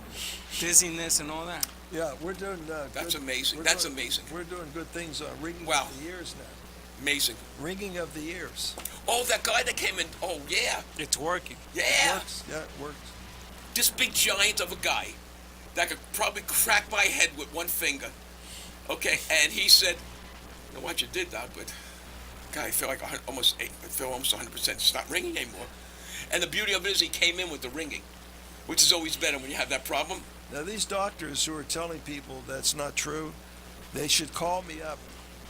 Dizziness and all that. yeah, we're doing. That's good, amazing. we're That's doing- amazing. We're doing good things on ringing Wow. of the ears now. Amazing. Ringing of the ears. Oh, that guy that came in. Oh, yeah. It's working. Yeah. Works. Yeah, it works. This big giant of a guy that could probably crack my head with one finger. Okay, and he said, you know what you did, Doc, but God, I feel like almost 100%. It's not ringing anymore. And the beauty of it is he came in with the ringing, which is always better when you have that problem. Now, these doctors who are telling people that's not true, they should call me up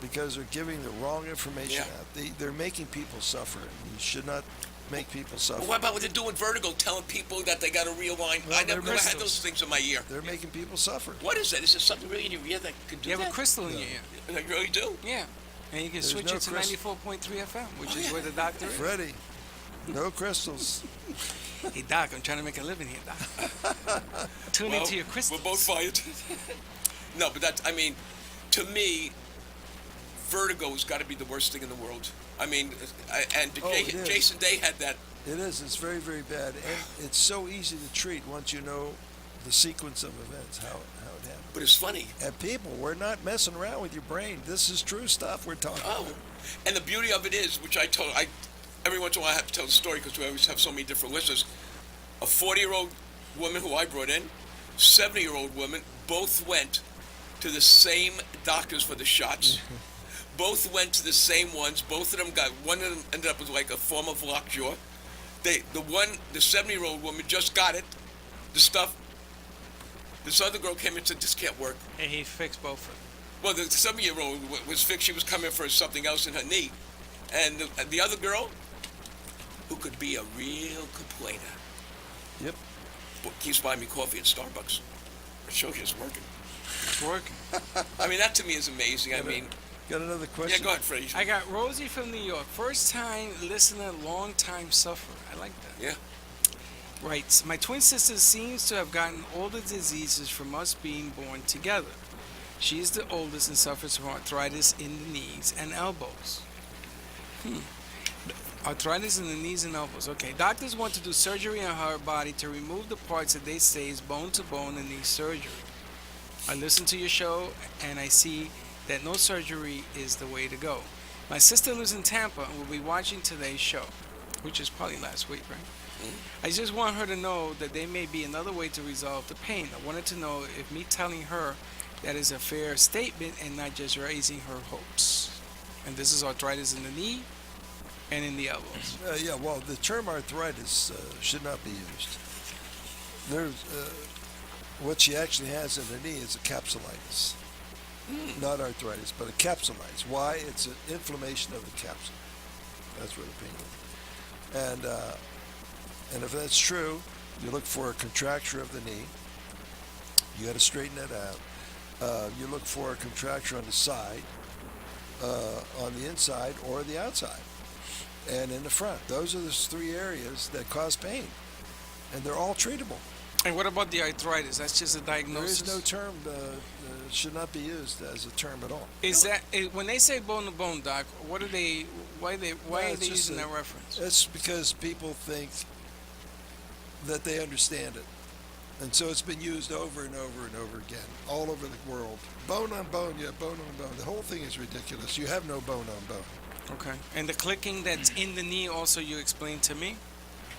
because they're giving the wrong information Yeah. out. They're making people suffer. And you should not make people suffer. Well, what about what they're doing with vertigo, telling people that they got to realign? Well, I never they're had crystals. those things in my ear. They're making people suffer. What is that? Is there something really in your ear that could do You have that? a crystal in your ear. They really do? Yeah. And you can There's switch no it to crystal. 94.3 FM, which Oh, is yeah. where the doctor is. Freddy, no crystals. Hey, Doc, I'm trying to make a living here, Doc. Tune Well, into your crystals. we're both fired. No, but that's, I mean, to me, vertigo has got to be the worst thing in the world. I mean, it is. Jason Day had that. It is. It's very, very bad. And it's so easy to treat once you know the sequence of events, how it happened. But it's funny. And people, we're not messing around with your brain. This is true stuff we're talking Oh, about. and the beauty of it is, which every once in a while I have to tell the story because we always have so many different listeners. A 40-year-old woman who I brought in, 70-year-old woman, both went to the same doctors for the shots. Both went to the same ones. Both of them one of them ended up with like a form of lockjaw. The 70-year-old woman just got it, the stuff. This other girl came in and said, this can't work. And he fixed both of them. Well, the 7-year-old was fixed. She was coming for something else in her knee. And the other girl, who could be a real complainer, Yep. keeps buying me coffee at Starbucks. It shows you it's working. It's working. I mean, that to me is amazing. I mean, Got another yeah, question? go ahead, Freddie. I got Rosie from New York. First time listener, long time sufferer. I like that. Yeah. Right. My twin sister seems to have gotten all the diseases from us being born together. She is the oldest and suffers from arthritis in the knees and elbows. Arthritis in the knees and elbows. Okay. Doctors want to do surgery on her body to remove the parts that they say is bone to bone and needs surgery. I listen to your show and I see that no surgery is the way to go. My sister lives in Tampa and will be watching today's show, which is probably last week, right? I just want her to know that there may be another way to resolve the pain. I wanted to know if me telling her that is a fair statement and not just raising her hopes. And this is arthritis in the knee and in the elbows. Yeah, well, the term arthritis should not be used. There's what she actually has in her knee is a capsulitis, not arthritis, but a capsulitis. Why? It's an inflammation of the capsule. That's where the pain is. And if that's true, you look for a contracture of the knee. You got to straighten that out. You look for a contracture on the side, on the inside or the outside, and in the front. Those are the three areas that cause pain, and they're all treatable. And what about the arthritis? That's just a diagnosis. There is no term, should not be used as a term at all. Is that when they say bone to bone, Doc? What are they? Why are they it's just using that reference? It's because people think that they understand it, and so it's been used over and over and over again, all over the world. Bone on bone, yeah, bone on bone. The whole thing is ridiculous. You have no bone on bone. Okay. And the clicking that's in the knee, also you explained to me,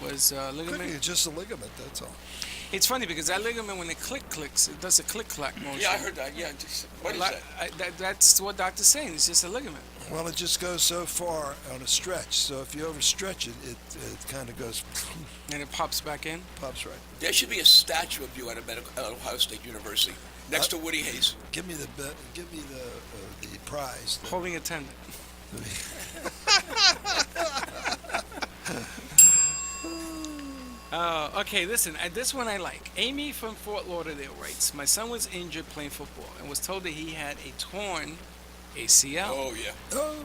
was ligament. Clicking is just a ligament. That's all. It's funny because that ligament, when it clicks, it does a click-clack motion. Yeah, I heard that. Yeah, what is that? That's what doctor's saying. It's just a ligament. Well, it just goes so far on a stretch. So if you overstretch it, it kind of goes, And it pops back in. pops right. There should be a statue of you at Ohio State University next to Woody Hayes. Give me the prize. Holding a tendon. Okay, listen, this one I like. Amy from Fort Lauderdale writes, my son was injured playing football and was told that he had a torn ACL. Oh, yeah. Oh.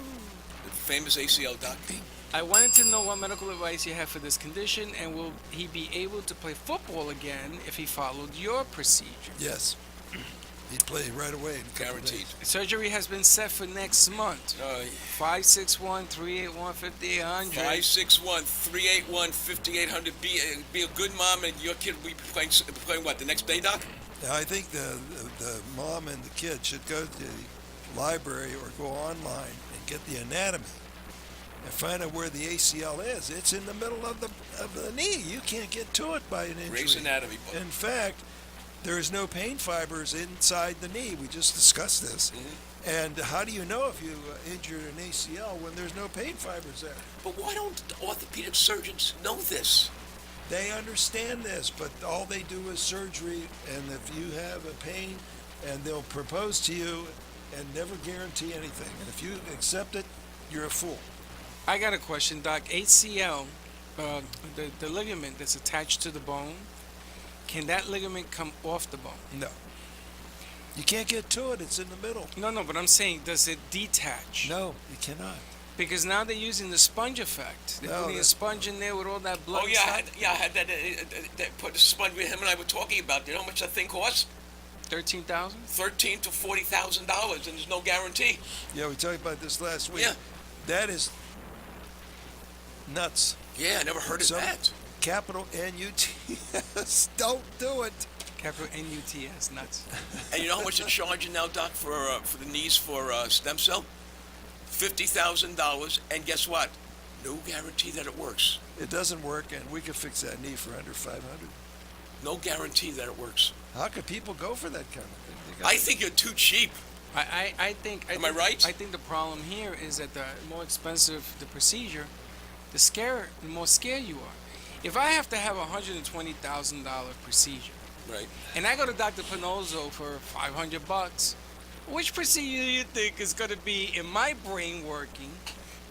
The famous ACL doctor. I wanted to know what medical advice you have for this condition, and will he be able to play football again if he followed your procedure? Yes. He'd play right away. In a couple Guaranteed. days. Surgery has been set for next month. 561-381-5800. 561-381-5800. Be a good mom, and your kid will be playing what, the next day, Doc? I think the mom and the kid should go to the library or go online and get the anatomy and find out where the ACL is. It's in the middle of the knee. You can't get to it by an injury. Gray's Anatomy book. In fact, there is no pain fibers inside the knee. We just discussed this. Mm-hmm. And how do you know if you injured an ACL when there's no pain fibers there? But why don't orthopedic surgeons know this? They understand this, but all they do is surgery, and if you have a pain, and they'll propose to you and never guarantee anything. And if you accept it, you're a fool. I got a question, Doc. ACL, the ligament that's attached to the bone, can that ligament come off the bone? No. You can't get to it. It's in the middle. No, but I'm saying, does it detach? No, you cannot. Because now they're using the sponge effect. They're putting a sponge in there with all that blood. Oh, yeah, I had that. That put a sponge with him and I were talking about. You know how much that thing costs? $13,000? $13,000 to $40,000, and there's no guarantee. Yeah, we talked about this last week. Yeah. That is nuts. Yeah, I never heard of that. Capital N-U-T-S. Don't do it. Capital N-U-T-S, nuts. And you know how much they're charging now, Doc, for the knees for stem cell? $50,000, and guess what? No guarantee that it works. It doesn't work, and we could fix that knee for under $500. No guarantee that it works. How could people go for that kind of thing? I think you're too cheap. I think. Am I right? I think the problem here is that the more expensive the procedure, the more scared you are. If I have to have a $120,000 procedure, Right. and I go to Dr. Pannozzo for $500, which procedure do you think is going to be in my brain working?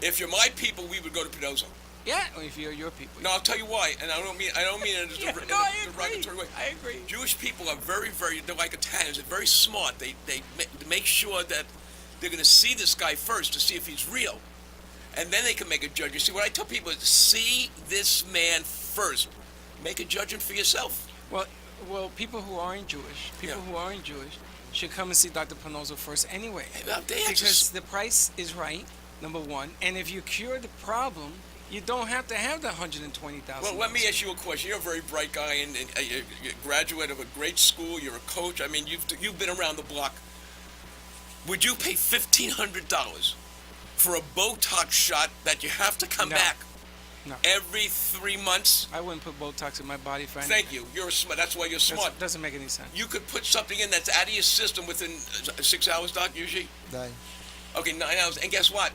If you're my people, we would go to Pannozzo. Yeah, or if you're your people. No, I'll tell you why, and I don't mean it as Yeah, a I derogatory way. I agree. Jewish people are very, they're like Italians. They're very smart. They make sure that they're going to see this guy first to see if he's real, and then they can make a judgment. You see, what I tell people is see this man first. Make a judgment for yourself. Well, people who aren't Jewish, should come and see Dr. Pannozzo first anyway. Because the price is right, number one, and if you cure the problem, you don't have to have the $120,000. Well, let me ask you a question. You're a very bright guy, and you're a graduate of a great school. You're a coach. I mean, you've been around the block. Would you pay $1,500 for a Botox shot that you have to come back? No. every 3 months. I wouldn't put Botox in my body for Thank anything. you. You're smart. That's why you're smart. Doesn't make any sense. You could put something in that's out of your system within 6 hours, Doc, usually. 9. Okay, 9 hours. And guess what?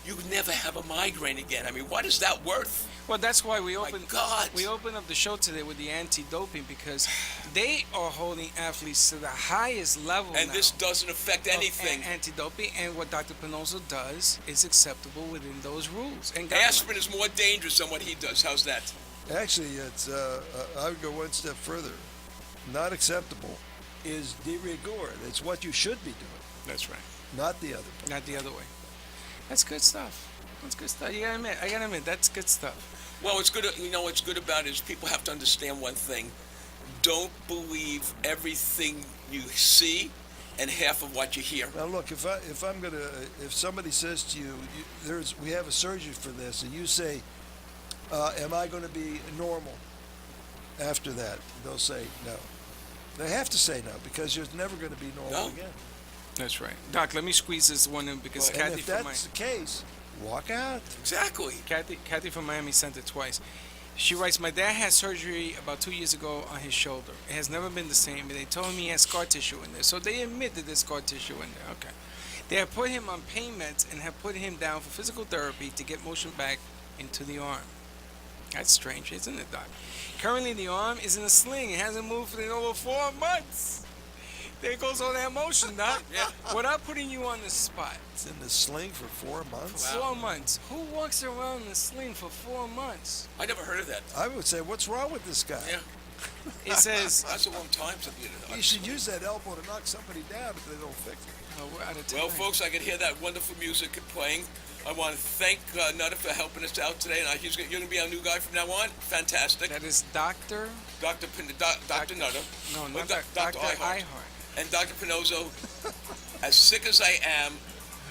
You would never have a migraine again. I mean, what is that worth? Well, that's why we My opened. God. We opened up the show today with the anti-doping because they are holding athletes to the highest level And now this doesn't affect of anything. Anti-doping, and what Dr. Pannozzo does is acceptable within those rules. And Aspirin is more dangerous than what he does. How's that? Actually, it's I would go one step further. Not acceptable is de rigueur. It's what you should be doing, That's right. not the other. Not the other way. That's good stuff. That's good stuff. I gotta admit, that's good stuff. Well, it's good. You know what's good about it is people have to understand one thing: don't believe everything you see and half of what you hear. Now look, if somebody says to you, we have a surgery for this, and you say, am I going to be normal after that? They'll say no. They have to say no because you're never going to be normal No. again. That's right. Doc, let me squeeze this one in because And Kathy if from that's the case, walk out. Exactly. Kathy from Miami sent it twice. She writes, my dad had surgery about 2 years ago on his shoulder. It has never been the same. And they told him he has scar tissue in there. So they admit that there's scar tissue in there. Okay. They have put him on pain meds and have put him down for physical therapy to get motion back into the arm. That's strange, isn't it, Doc? Currently, the arm is in a sling. It hasn't moved in over 4 months. There goes all that motion, Doc. Yeah. Without putting you on the spot. It's in the sling for 4 months. Wow. 4 months. Who walks around in a sling for 4 months? I never heard of that. I would say, what's wrong with this guy? Yeah. It says, That's a long time to be in You should use that elbow to knock somebody down if they don't fix it. oh, we're out of time. Well, folks, I can hear that wonderful music playing. I want to thank Nutter for helping us out today. And you're going to be our new guy from now on. Fantastic. That is Dr. Dr. Nutter. No, Well, not Dr. Dr. Ihart. Ihart. And Dr. Pannozzo, as sick as I am,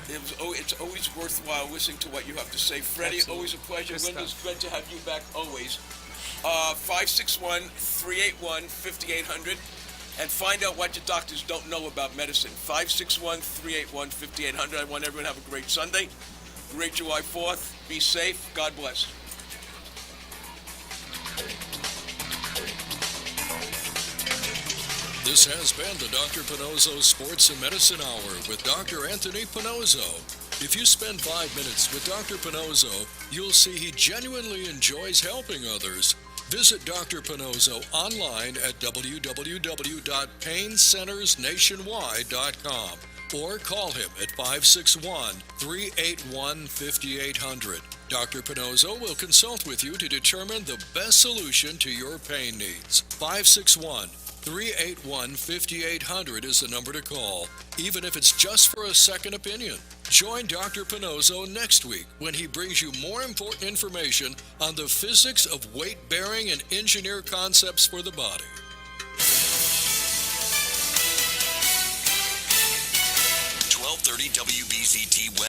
it's always worthwhile listening to what you have to say. Freddie, Absolutely. always a pleasure. Good Linda's stuff. good to have you back always. 561-381-5800. And find out what your doctors don't know about medicine. 561-381-5800. I want everyone to have a great Sunday. Great July 4th. Be safe. God bless. This has been the Dr. Pannozzo Sports and Medicine Hour with Dr. Anthony Pannozzo. If you spend 5 minutes with Dr. Pannozzo, you'll see he genuinely enjoys helping others. Visit Dr. Pannozzo online at www.paincentersnationwide.com or call him at 561-381-5800. Dr. Pannozzo will consult with you to determine the best solution to your pain needs. 561-381-5800 is the number to call, even if it's just for a second opinion. Join Dr. Pannozzo next week when he brings you more important information on the physics of weight-bearing and engineer concepts for the body. 1230 WBZT West.